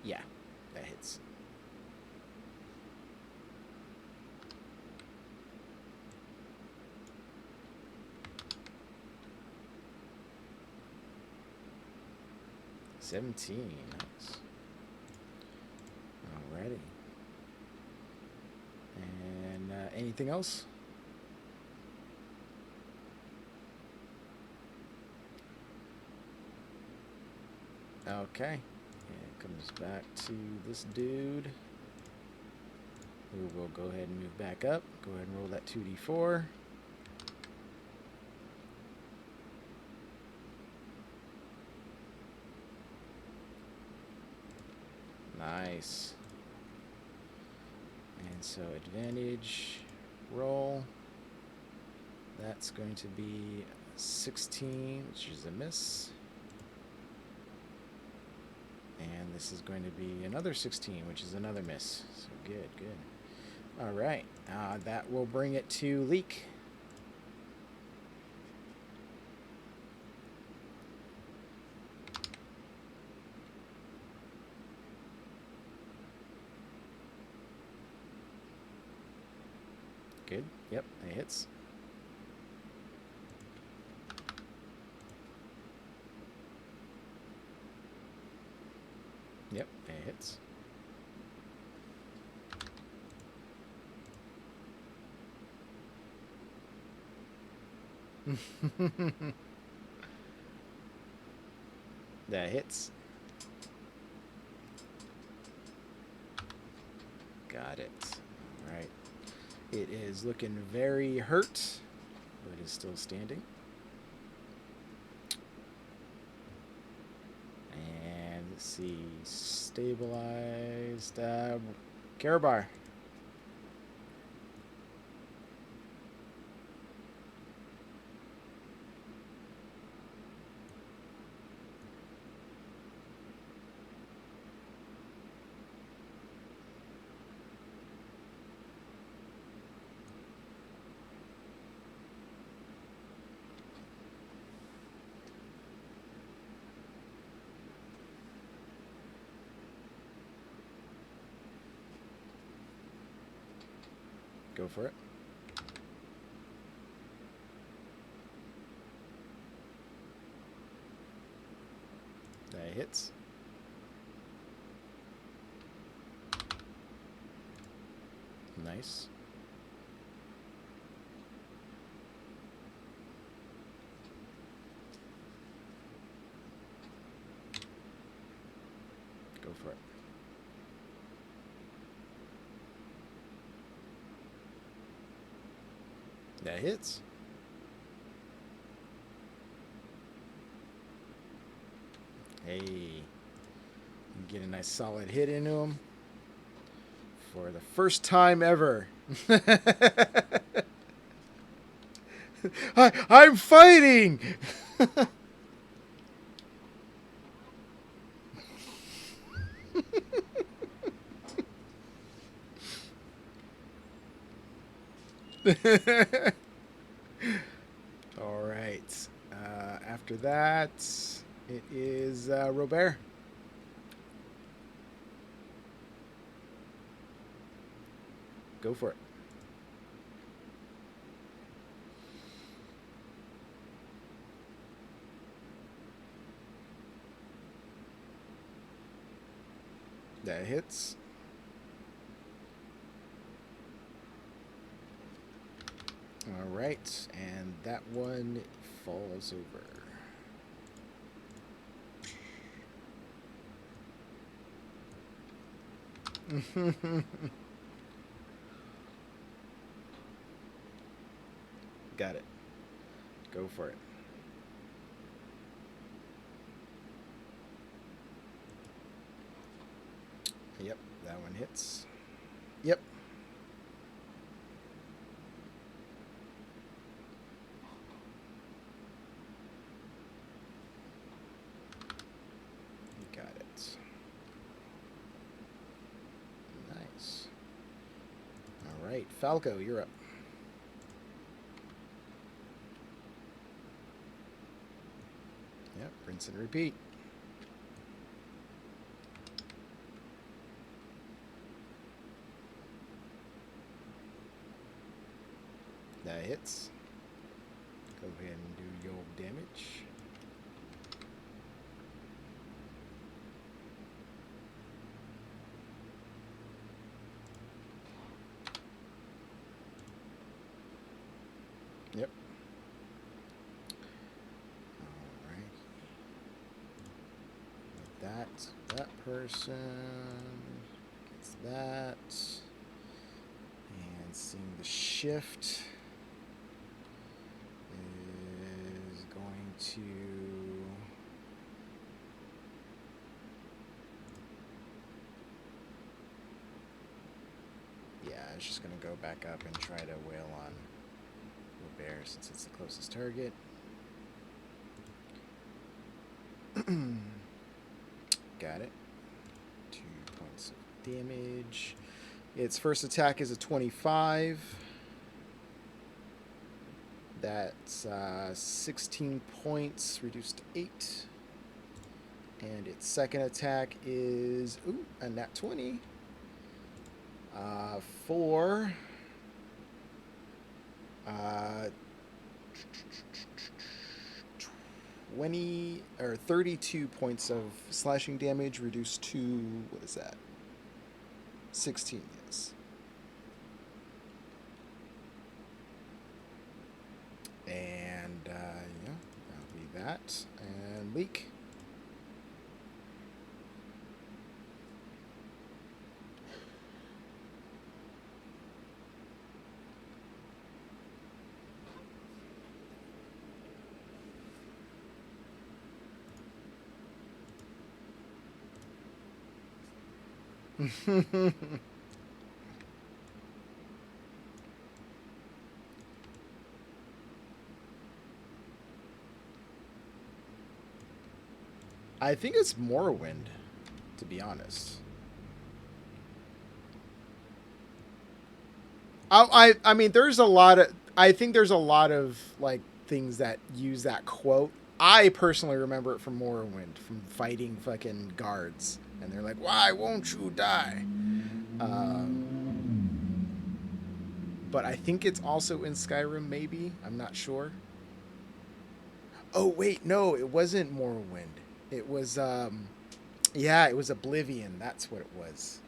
Yeah, that hits. $17. Nice. Alrighty. And anything else? Okay. It comes back to this dude, who will go ahead and move back up. Go ahead and roll that 2d4. Nice. And so advantage roll. That's going to be 16, which is a miss. And this is going to be another 16, which is another miss. So good, good. All right. That will bring it to Leek. Good. Yep, that hits. Yep, that hits. That hits. Got it. All right. It is looking very hurt, but is still standing. see. Stabilized. Karabar. Go for it. That hits. Nice. Go for it. That hits. Hey, you get a nice solid hit into him for the first time ever. I'm fighting. All right. After that, it is Robert. Go for it. That hits. All right, and that one falls over. Got it. Go for it. Yep, that one hits. Yep. Got it. Nice. All right, Falco, you're up. Yep, rinse and repeat. That hits. Go ahead and do your damage. Yep. All right. That person gets that. And seeing the shift is going to it's just going to go back up and try to wail on Robert since it's the closest target. Got it. 2 points of damage. Its first attack is a 25. That's 16 points, reduced to 8. And its second attack is, a nat 20. For 20 or 32 points of slashing damage, reduced to, what is that? 16, yes. And that'll be that. And Leak. I think it's Morrowind, to be honest. I mean, there's a lot of. I think there's a lot of like things that use that quote. I personally remember it from Morrowind, from fighting fucking guards, and they're like, "Why won't you die?" But I think it's also in Skyrim. Maybe I'm not sure. Oh wait, no, it wasn't Morrowind. It was yeah, it was Oblivion. That's what it was.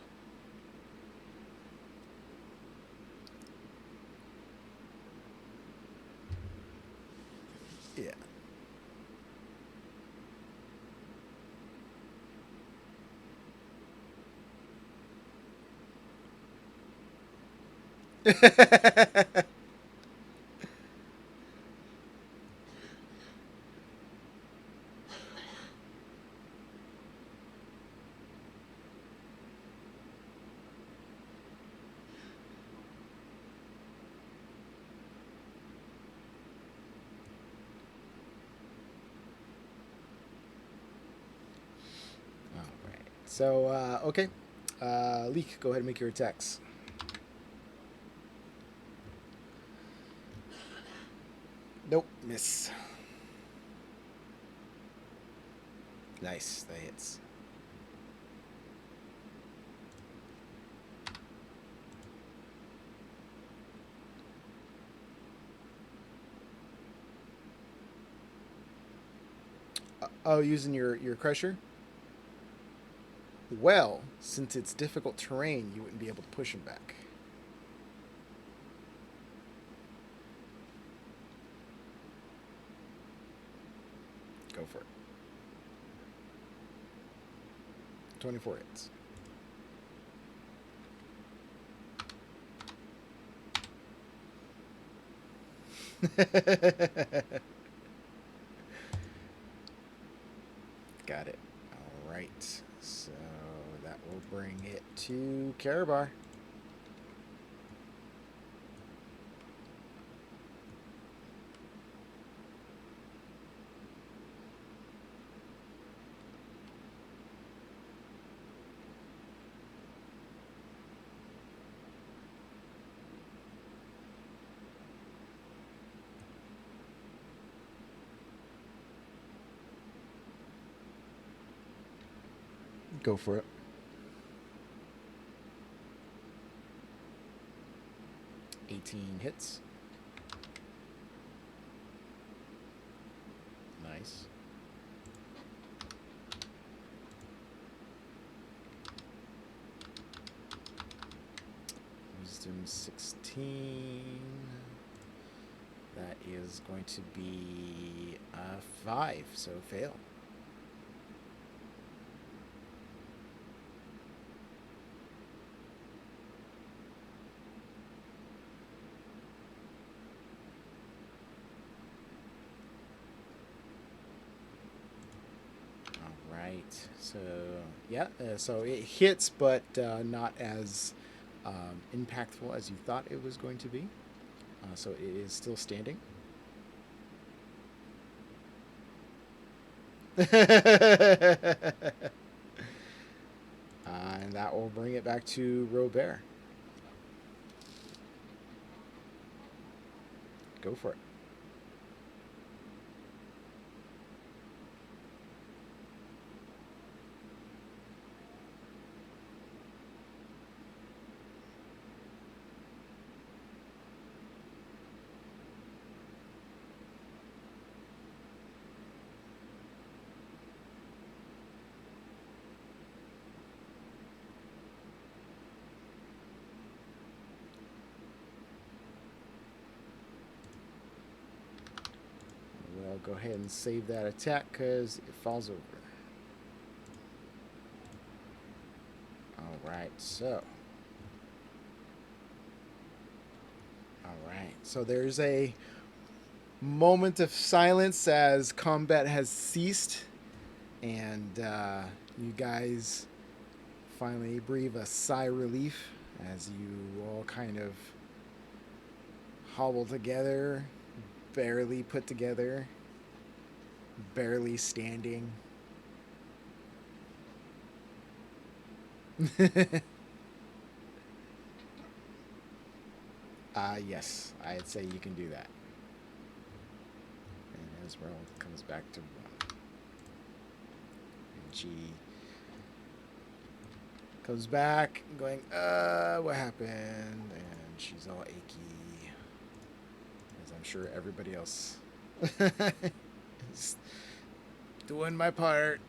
Yeah. All right. So okay, Leak, go ahead and make your attacks. Nope, miss. Nice, that hits. Oh, using your crusher. Well, since it's difficult terrain, you wouldn't be able to push him back. Go for it. 24 hits. Got it. All right. So that will bring it to Karabar. Go for it. 18 hits. Nice. Wisdom 16. That is going to be a 5, so fail. Right. So yeah. So it hits, but not as impactful as you thought it was going to be. So it is still standing. And that will bring it back to Robert. Go for it. We'll go ahead and save that attack because it falls over. All right. So. All right. So there's a moment of silence as combat has ceased, and you guys finally breathe a sigh of relief as you all kind of hobble together, barely put together, barely standing. Yes, I'd say you can do that. And Esmeralda comes back to one. And she comes back going, what happened? And she's all achy, as I'm sure everybody else is doing my part.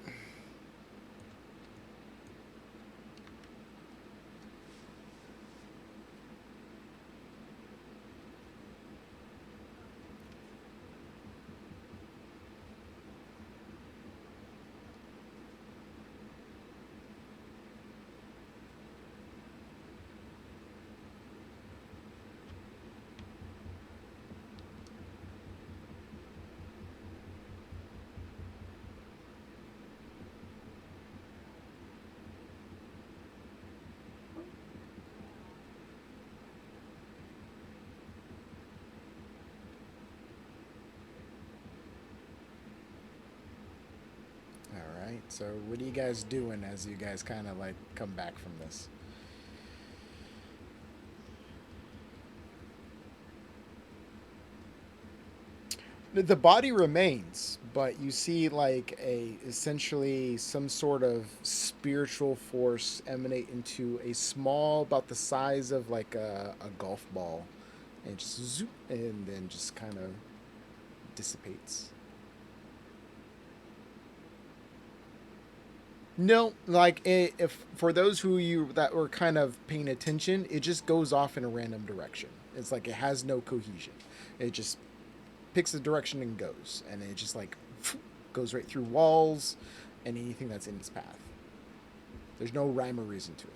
All right. So, what are you guys doing as you guys kind of like come back from this? The body remains, but you see like a essentially some sort of spiritual force emanate into a small, about the size of like a golf ball, and just zoop, and then just kind of dissipates. No, like if for those who you that were kind of paying attention, it just goes off in a random direction. It's like it has no cohesion. It just picks a direction and goes, and it just like goes right through walls and anything that's in its path. There's no rhyme or reason to it.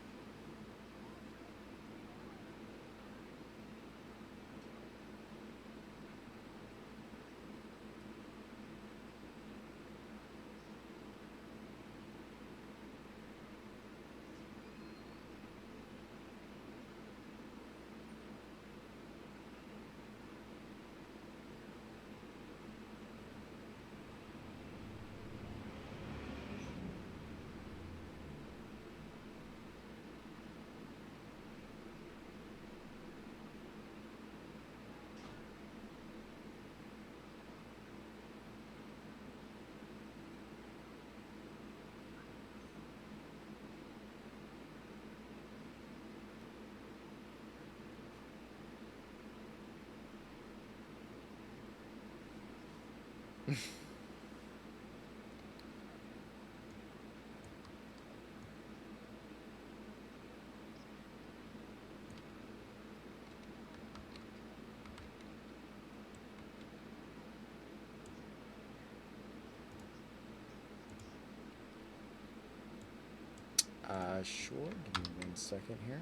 Sure. Give me 1 second here.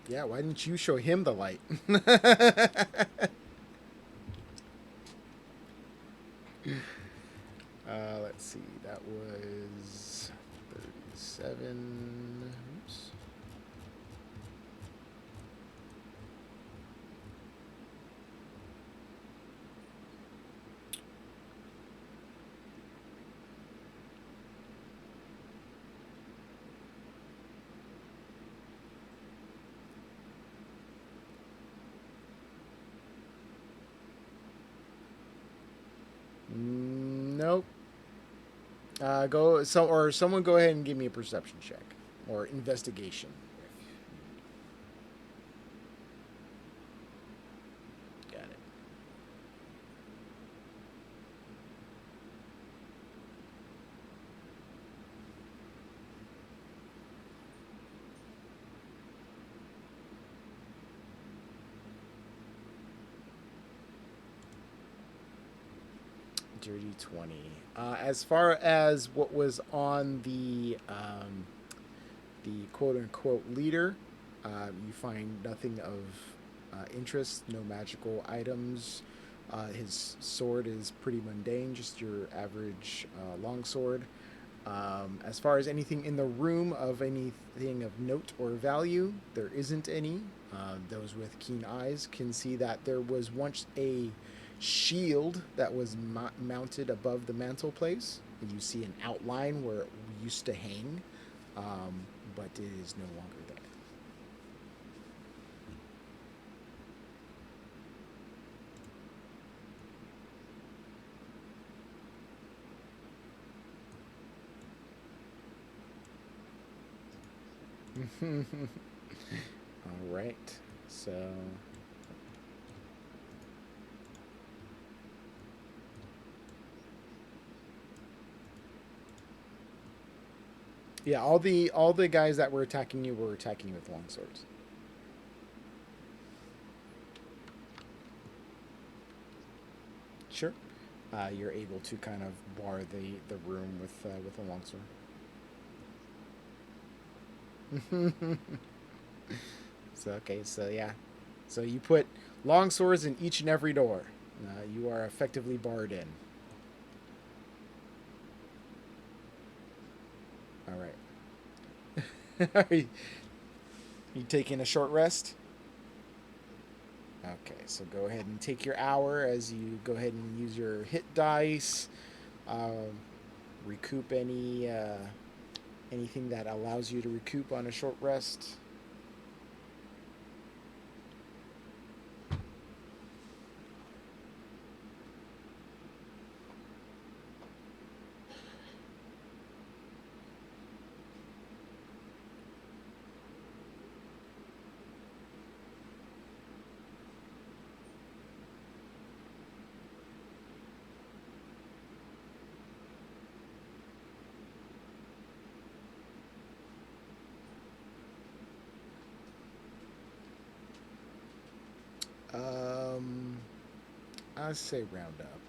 Yeah, why didn't you show him the light? Let's see. That was 37. Oops. Nope. Go so or someone go ahead and give me a perception check or investigation. Got it. Dirty 20. As far as what was on the quote unquote leader, you find nothing of interests, no magical items. His sword is pretty mundane, just your average longsword. As far as anything in the room of anything of note or value, there isn't any. Those with keen eyes can see that there was once a shield that was mounted above the mantelpiece. You see an outline where it used to hang, but it is no longer there. All right. So yeah, all the guys that were attacking you were attacking you with long swords. Sure. You're able to kind of bar the room with a longsword. So okay, so yeah, so you put long swords in each and every door. You are effectively barred in. All right. Are you taking a short rest? Okay, so go ahead and take your hour as you go ahead and use your hit dice. Um, recoup anything that allows you to recoup on a short rest. Um, I say round up.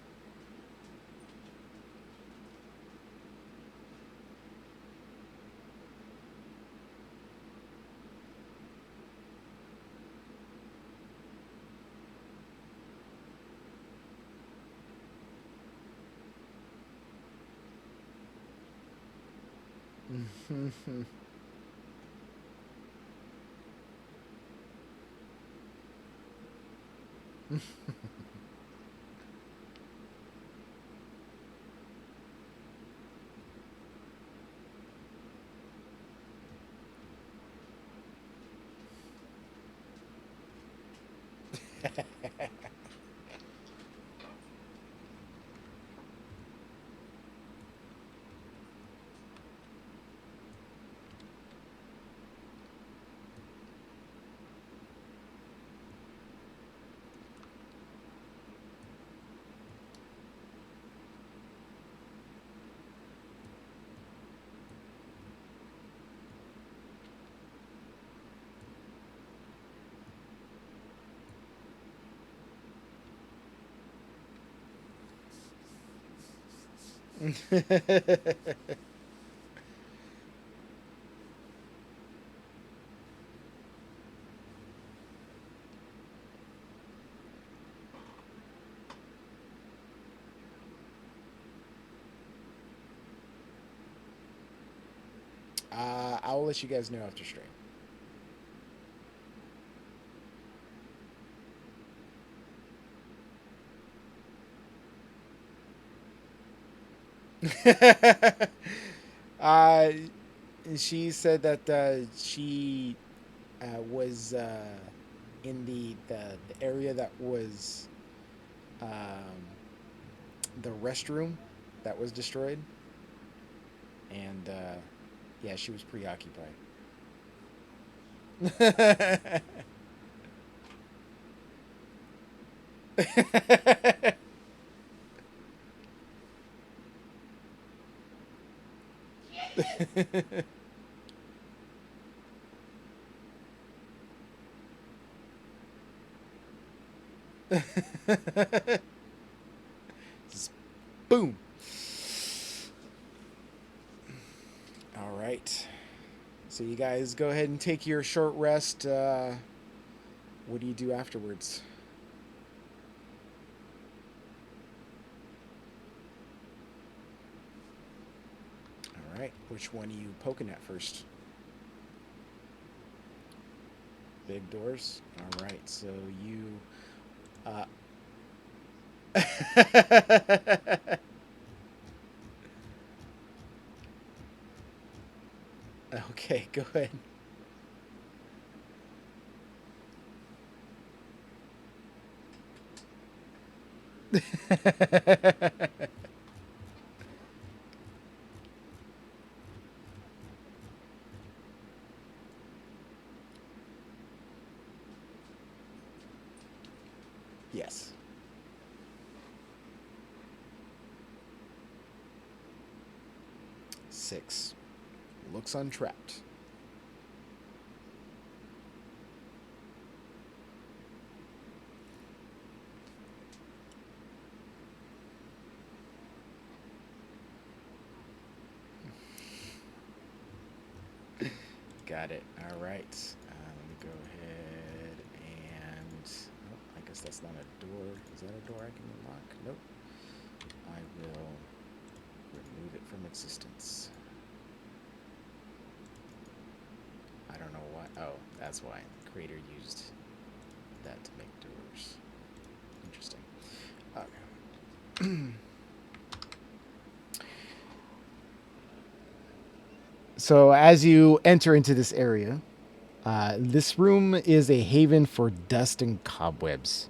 I'll let you guys know after stream. uh, she said that she was in the area that was um, the restroom that was destroyed, and yeah, she was preoccupied. Boom. All right. So you guys go ahead and take your short rest. What do you do afterwards? All right. Which one are you poking at first? Big doors. All right. So you. Uh... Okay. Go ahead. Yes. 6. Looks untrapped. Got it. All right. Let me go ahead and. Oh, I guess that's not a door. Is that a door I can unlock? Nope. I will remove it from existence. I don't know why. Oh, that's why. The creator used that to make doors. Interesting. Okay. So as you enter into this area, this room is a haven for dust and cobwebs.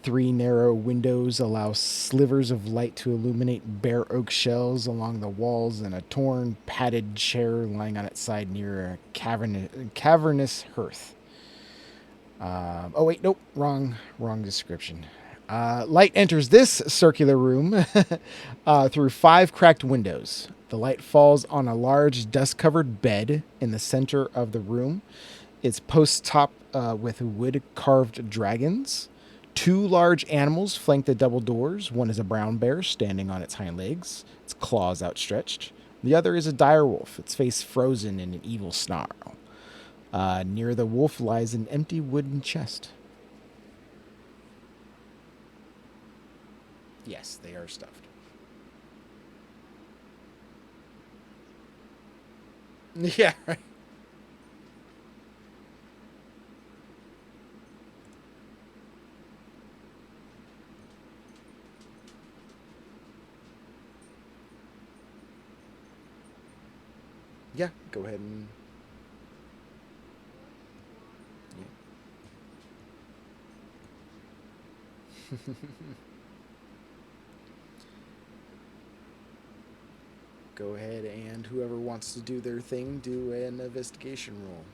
3 narrow windows allow slivers of light to illuminate bare oak shelves along the walls and a torn, padded chair lying on its side near a cavernous hearth. Oh, wait, nope, wrong description. Light enters this circular room through 5 cracked windows. The light falls on a large dust-covered bed in the center of the room. It's post topped with wood-carved dragons. 2 large animals flank the double doors. One is a brown bear standing on its hind legs, its claws outstretched. The other is a dire wolf, its face frozen in an evil snarl. Near the wolf lies an empty wooden chest. Yes, they are stuffed. Yeah, right. Yeah, go ahead and. Yeah. Go ahead and whoever wants to do their thing, do an investigation roll.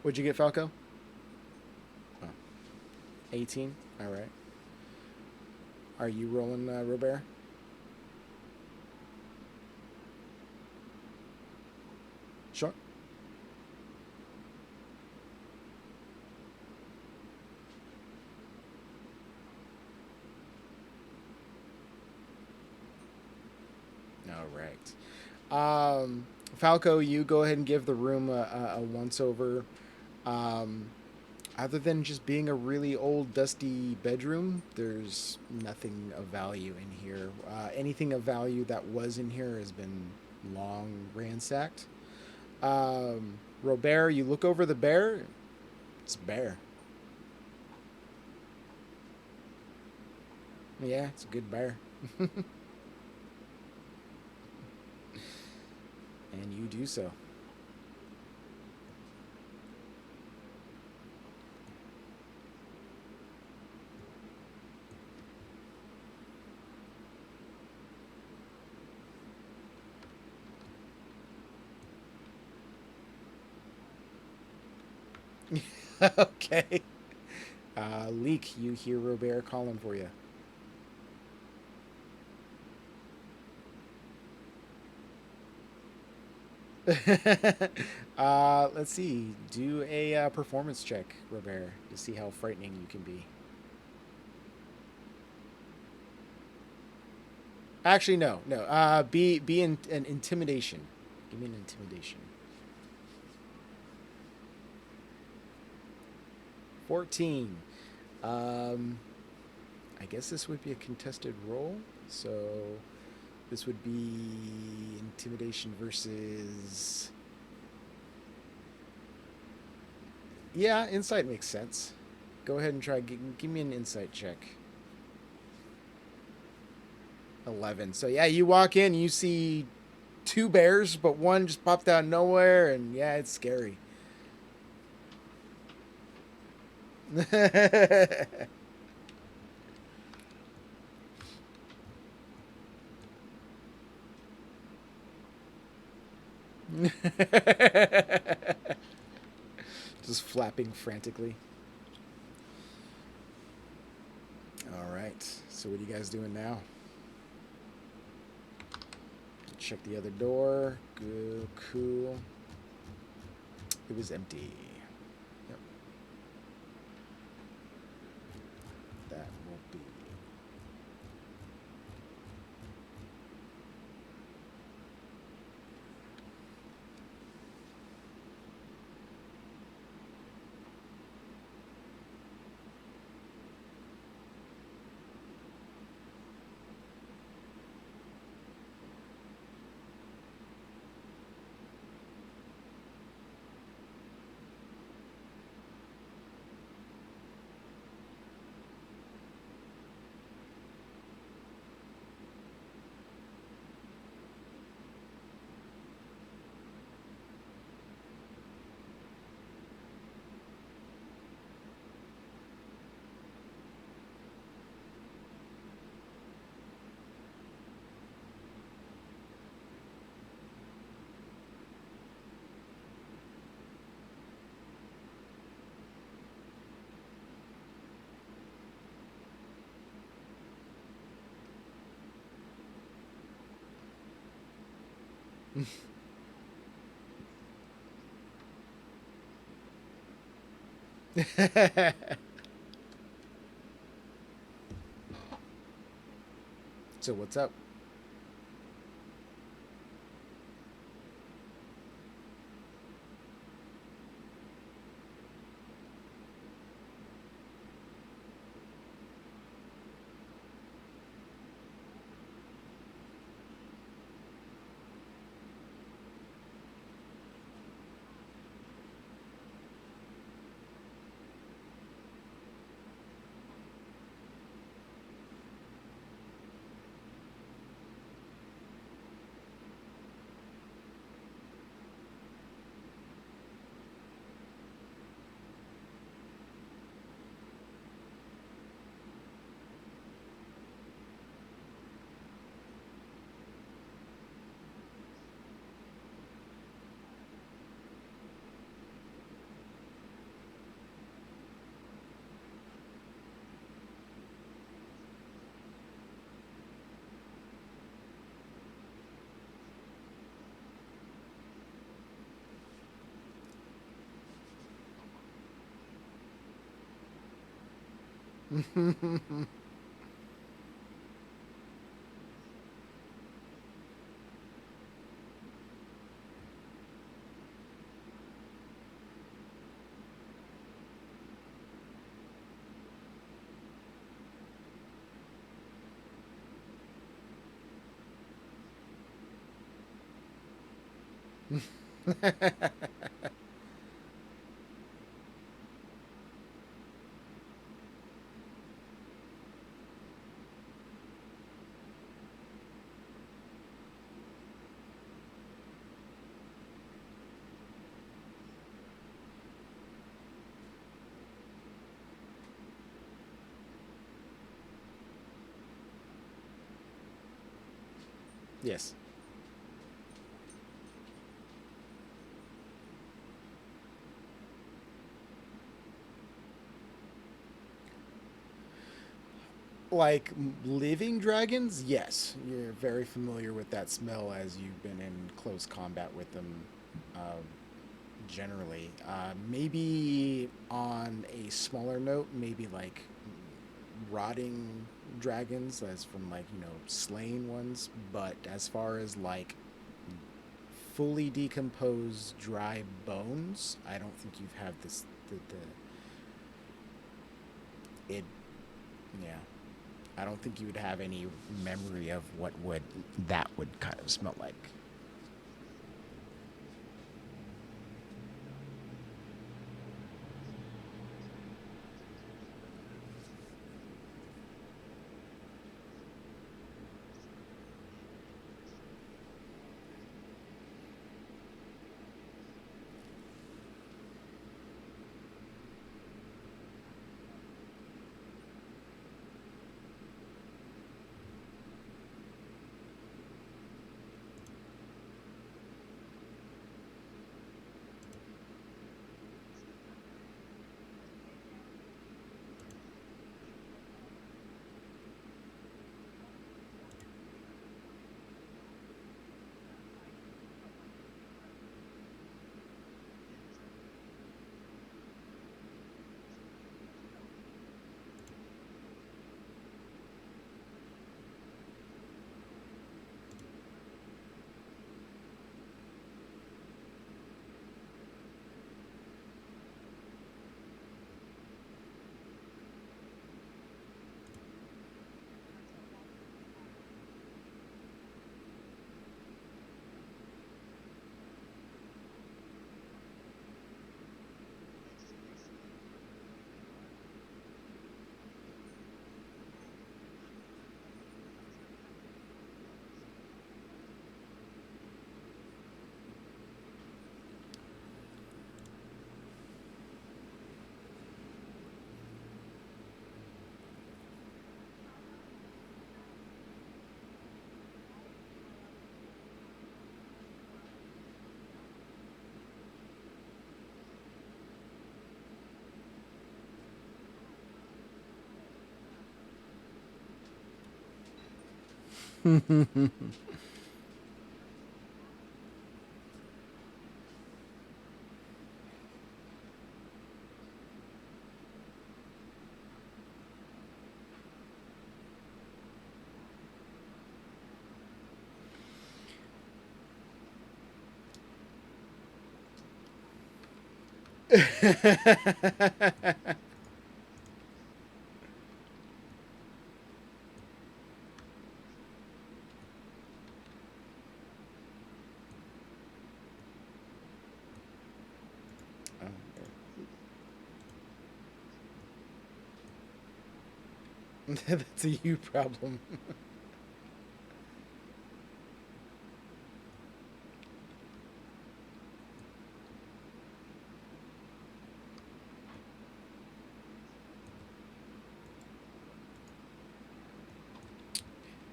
What'd you get, Falco? Oh, 18? All right. Are you rolling, Robert? Sure. All right. Falco, you go ahead and give the room a once over. Um, Other than just being a really old, dusty bedroom, there's nothing of value in here. Anything of value that was in here has been long ransacked. Robert, you look over the bear. It's a bear. Yeah, it's a good bear. And you do so. Okay. Leek, you hear Robert calling for you. Let's see. Do a performance check, Robert, to see how frightening you can be. Actually, no, no. Be in an intimidation. Give me an intimidation. 14. Um, I guess this would be a contested roll. So this would be intimidation versus. Yeah, insight makes sense. Go ahead and try. Give me an insight check. 11. So yeah, you walk in, you see two bears, but one just popped out of nowhere, and yeah, it's scary. Just flapping frantically. All right. So what are you guys doing now? Check the other door. Good, cool. It was empty. Yep. That won't be. So what's up? Yes. Like living dragons, yes, you're very familiar with that smell as you've been in close combat with them. Uh, Generally, maybe on a smaller note, maybe like rotting dragons, as from like slain ones. But as far as like fully decomposed dry bones, I don't think you've had this the it yeah. I don't think you would have any memory of what would that would kind of smell like. That's a you problem.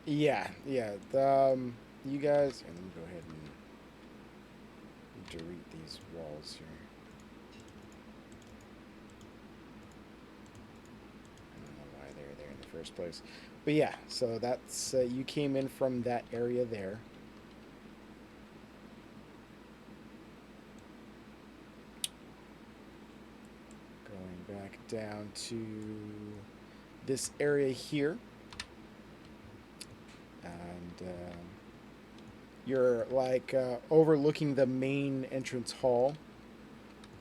Yeah, yeah. You guys, and let me go ahead and delete these walls here. I don't know why they're there in the first place, but yeah. So that's you came in from that area there, going back down to this area here, and you're like overlooking the main entrance hall,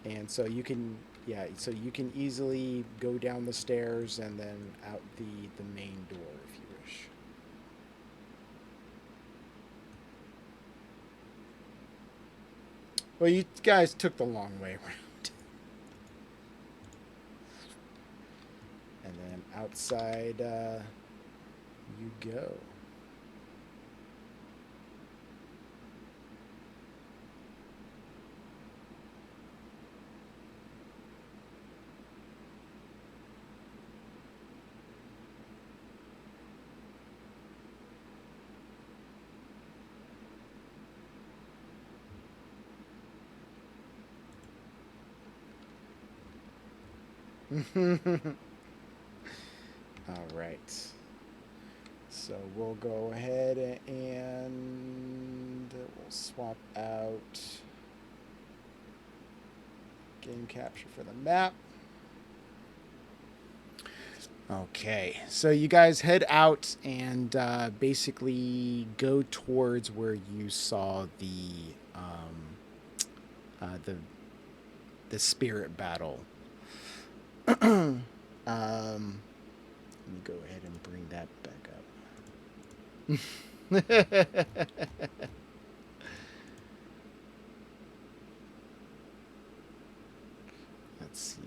and so you can so you can easily go down the stairs and then out the main door if you wish. Well, you guys took the long way around. And then outside you go. All right. So we'll go ahead and we'll swap out game capture for the map. Okay, so you guys head out and basically go towards where you saw the the spirit battle. Let me go ahead and bring that back up. Let's see.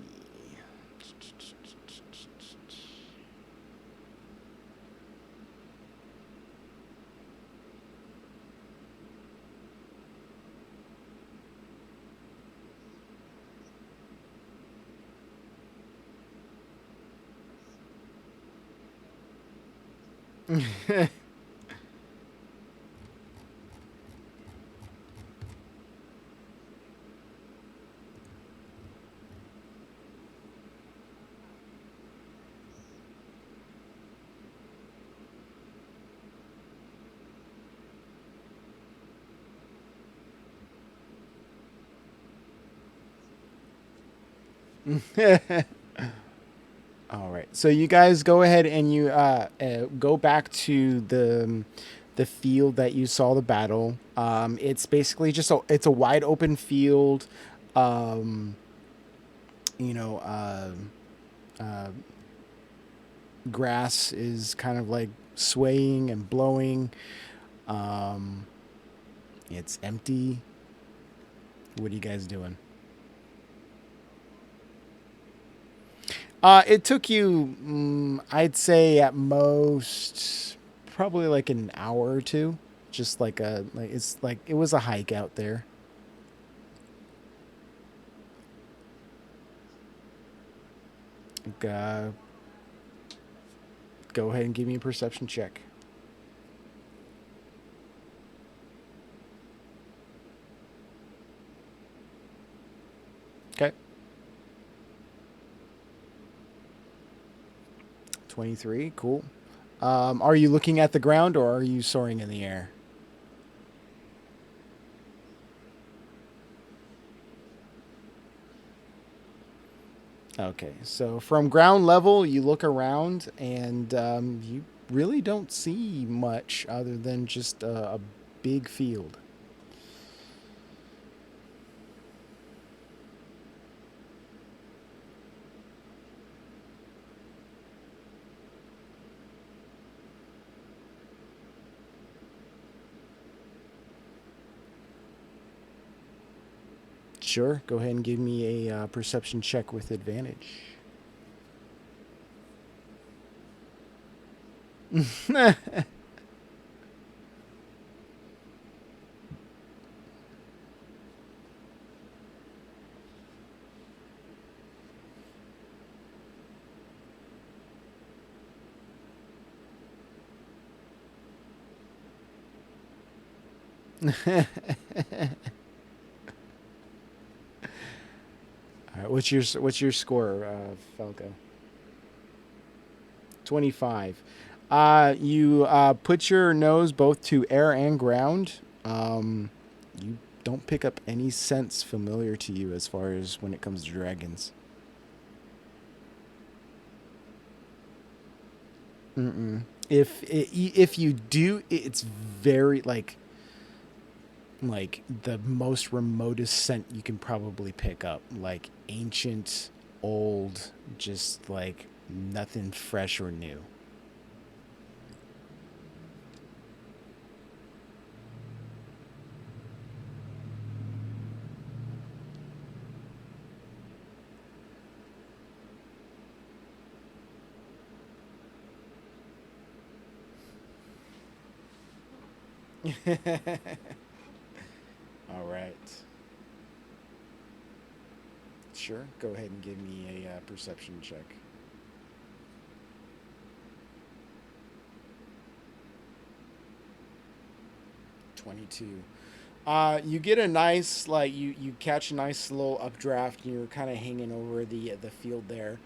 All right. So you guys go ahead and you go back to the field that you saw the battle. It's basically just it's a wide open field. Um, you know, uh, grass is kind of like swaying and blowing. Um, it's empty. What are you guys doing? It took you, I'd say at most, probably like an hour or two. Just like it's like it was a hike out there. Uh, Go ahead and give me a perception check. Okay. 23. Cool. Are you looking at the ground or are you soaring in the air? Okay, so from ground level, you look around and you really don't see much other than just a big field. Sure, go ahead and give me a perception check with advantage. All right, what's your score, Falco? 25. You put your nose both to air and ground. You don't pick up any scents familiar to you as far as when it comes to dragons. Mm-mm. If you do, it's very like the most remotest scent you can probably pick up, like ancient, old, just like nothing fresh or new. All right. Sure. Go ahead and give me a perception check. 22. You get a nice you catch a nice little updraft and you're kind of hanging over the field there.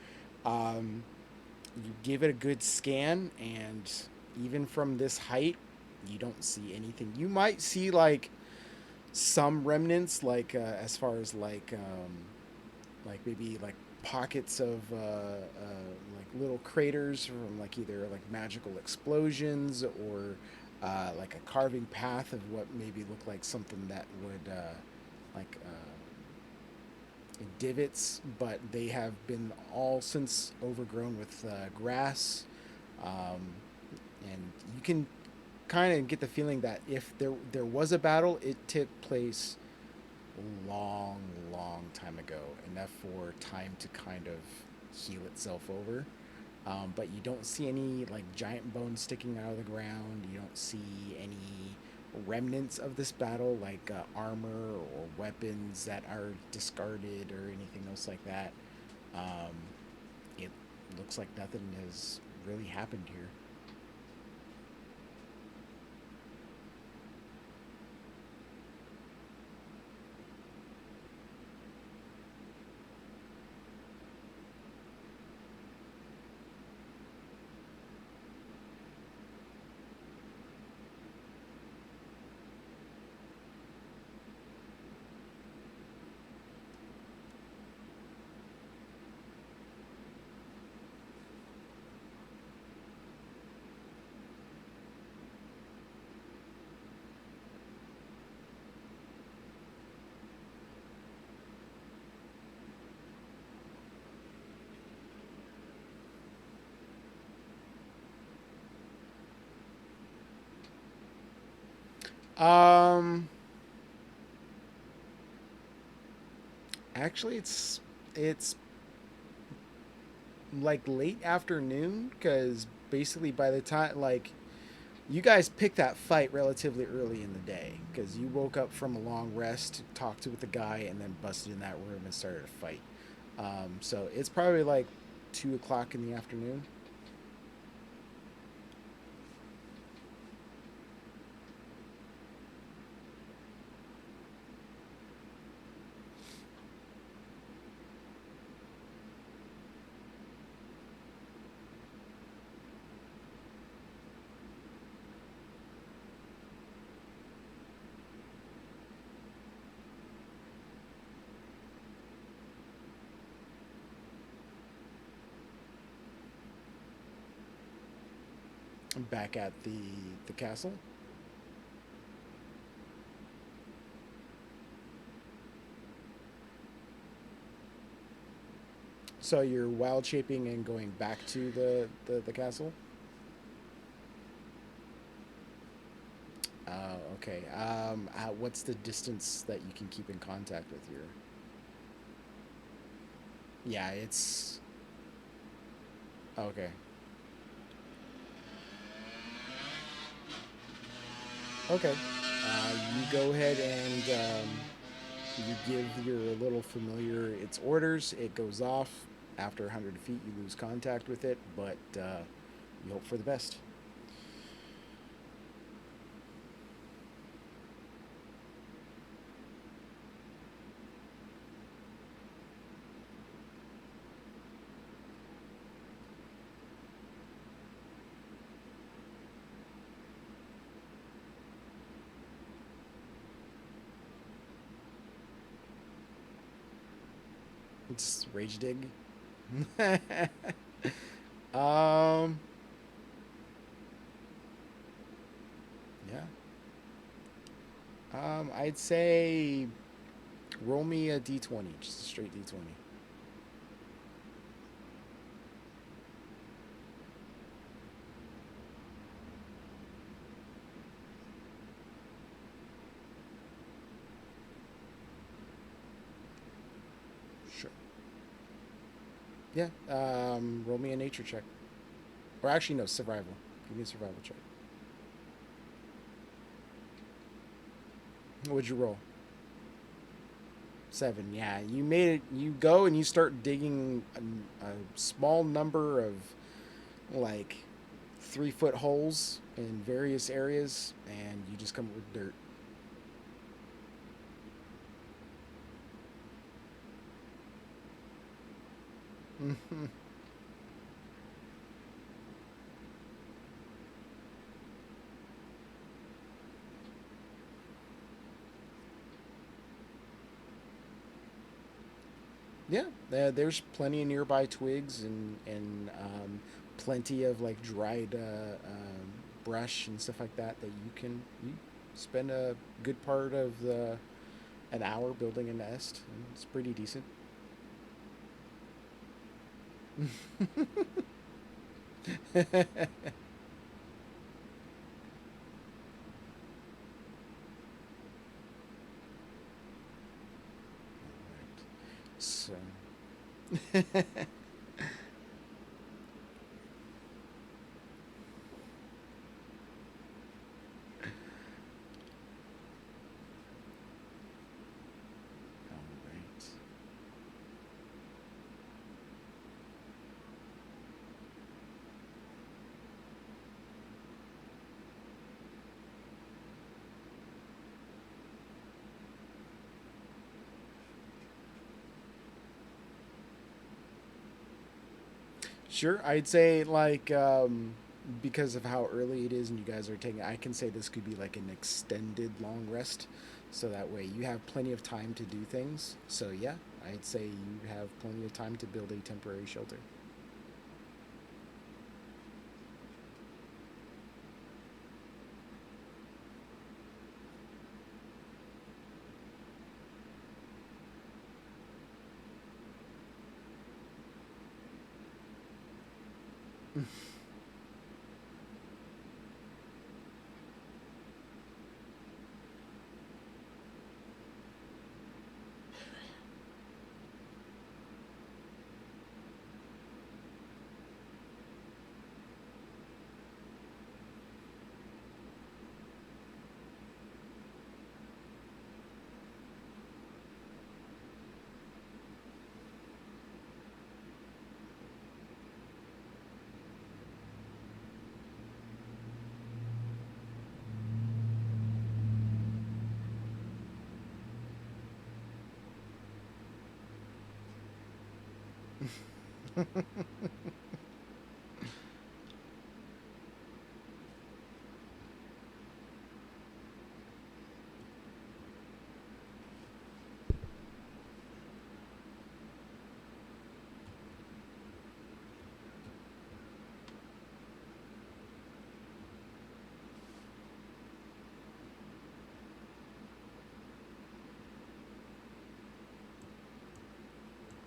You give it a good scan and even from this height, you don't see anything. You might see like some remnants, like as far as like maybe like pockets of like little craters from like either like magical explosions or like a carving path of what maybe looked like something that would like divots, but they have been all since overgrown with grass, um, and you can kind of get the feeling that if there was a battle, it took place long, long time ago, enough for time to kind of heal itself over. But you don't see any like giant bones sticking out of the ground. You don't see any remnants of this battle, like armor or weapons that are discarded or anything else like that. Um, it looks like nothing has really happened here. Um, Actually, it's like late afternoon because basically by the time like you guys picked that fight relatively early in the day because you woke up from a long rest, talked with the guy, and then busted in that room and started a fight. So it's probably like 2 o'clock in the afternoon. Back at the castle. So you're wild shaping and going back to the castle. Okay. What's the distance that you can keep in contact with your? Yeah, it's okay. Okay. You go ahead and you give your little familiar its orders. It goes off. After 100 feet, you lose contact with it, but you hope for the best. It's rage dig. um, yeah. I'd say roll me a d20, just a straight d20. Sure. Yeah. Roll me a nature check. Or actually, no, survival. Give me a survival check. What would you roll? 7. Yeah, you made it. You go and you start digging a small number of like 3-foot holes in various areas, and you just come up with dirt. Yeah, there's plenty of nearby twigs and plenty of like dried brush and stuff like that that you spend a good part of the an hour building a nest. And it's pretty decent. So, all right. Sure, I'd say like because of how early it is and you guys are taking, I can say this could be like an extended long rest, so that way you have plenty of time to do things. So yeah, I'd say you have plenty of time to build a temporary shelter.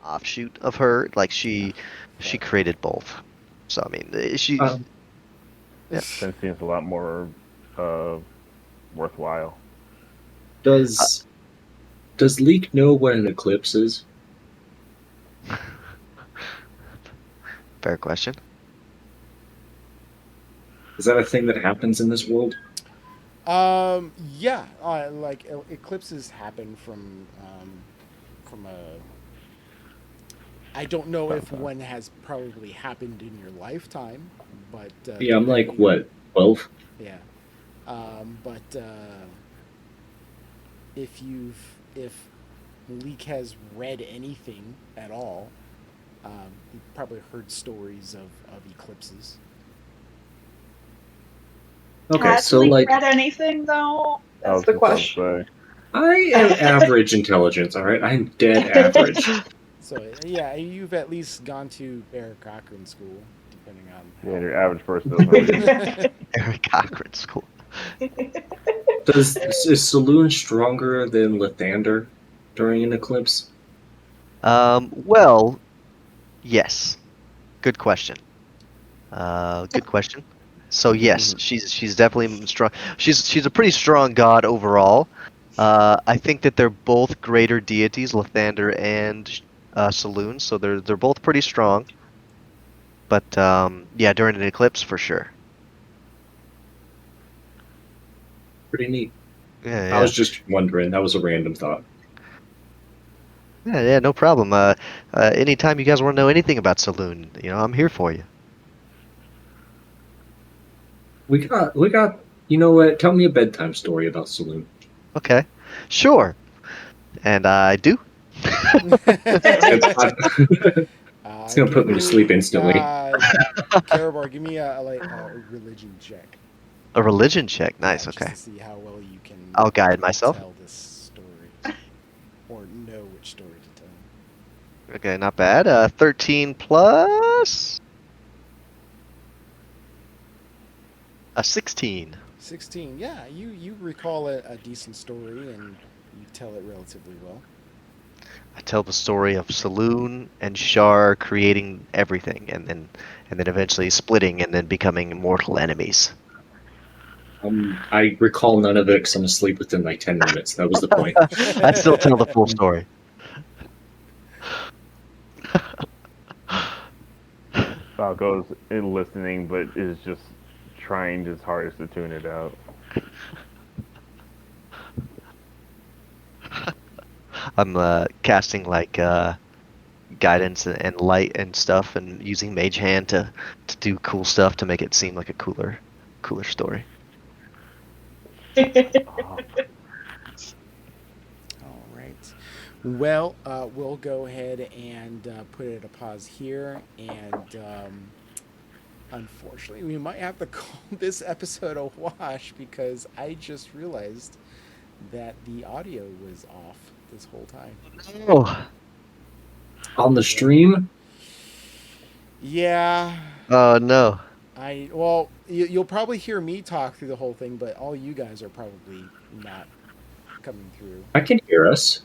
Offshoot of her. Like Ah, she got created both. So I mean, she Um, yeah. it. Then it seems a lot more uh, worthwhile. Uh, does does Leek know what an eclipse is? fair question. Is that a thing that happens in this world? Yeah, like eclipses happen from a. I don't know Time if time. one has probably happened in your lifetime, but Yeah, I'm like depending, what, 12? yeah. But if Leek has read anything at all, he probably heard stories of eclipses. Okay, Has so Leek like read anything though? I That's was the just about question. to say. I am average intelligence, all right? I'm dead average. So yeah, you've at least gone to Eric Cochran school, depending on Yeah, your average person doesn't read. how. Eric Cochran School. Is Saloon stronger than Lathander during an eclipse? Well, yes. Good question. Good question. So yes, Mhm. she's definitely strong. She's a pretty strong god overall. I think that they're both greater deities, Lathander and Saloon, so they're both pretty strong. But yeah, during an eclipse for sure. Pretty neat. Yeah, I yeah, was just wondering. That was a random thought. yeah, yeah. No problem. Anytime you guys want to know anything about Saloon, I'm here for you. We got. You know what? Tell me a bedtime story about Saloon. Okay, sure, and I do. It's gonna, it's gonna Give put me to sleep me instantly. Karabar, give me a religion check, A religion check. yeah, Nice. just Okay, to see how well you I'll guide can myself. tell this story or know which story to tell. Okay, not bad. 13 plus a 16. 16. Yeah, you recall a decent story and you tell it relatively well. I tell the story of Saloon and Shar creating everything, and then eventually splitting and then becoming mortal enemies. I recall none of it because I'm asleep within like 10 minutes. That was the point. I still tell the full story. Falco's in listening, but is just trying his hardest to tune it out. I'm casting like guidance and light and stuff, and using Mage Hand to do cool stuff to make it seem like a cooler story. Oh, All right. Well, we'll go ahead and put it at a pause here. And unfortunately, we might have to call this episode a wash because I just realized that the audio was off this whole time. Oh, On the Yeah. stream, Yeah. oh no. Well, you'll probably hear me talk through the whole thing, but all you guys are probably not coming through. I can hear us.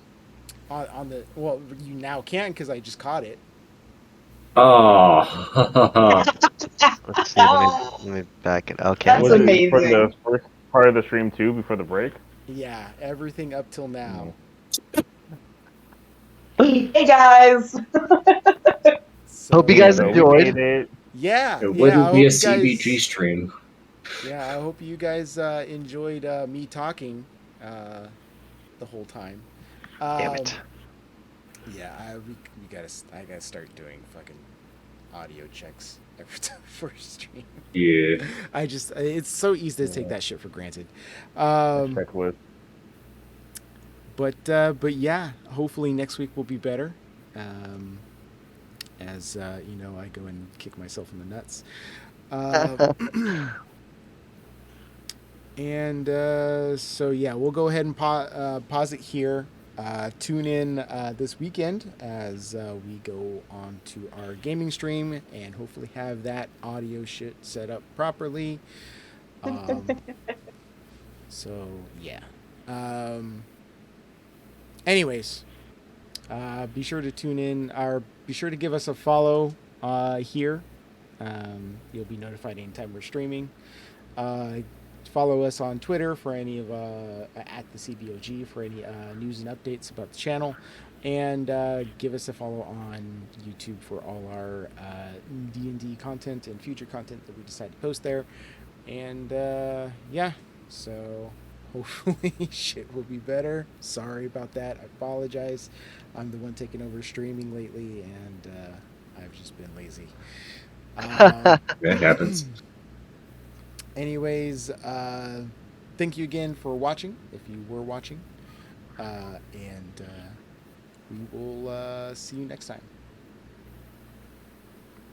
On the well, you now can because I just caught it. Oh, Let's see. Let me back it. Okay, That's was good. it for the amazing. first part of the stream too before the break? Yeah, everything up till now. Hey guys. Hope you So guys So we made enjoyed. it. yeah, it yeah. I wouldn't be hope a you CBG guys. stream. Yeah, I hope you guys enjoyed me talking the whole time. Damn Um, it. yeah, I gotta start doing fucking audio checks every time for stream. Yeah. It's so easy to take Yeah, that shit for granted. a Um, checklist. but yeah, hopefully next week will be better. Um, as I go and kick myself in the nuts. And so yeah, we'll go ahead and pause it here. Tune in this weekend as we go on to our gaming stream and hopefully have that audio shit set up properly. Um, so yeah. Um, anyways, be sure to tune in or be sure to give us a follow here. You'll be notified anytime we're streaming. Uh, Follow us on Twitter for any of at the CBOG for any news and updates about the channel, and give us a follow on YouTube for all our D&D content and future content that we decide to post there. And yeah, so hopefully shit will be better. Sorry about that. I apologize. I'm the one taking over streaming lately, and I've just been lazy. That happens. Anyways, thank you again for watching, if you were watching. And we will see you next time.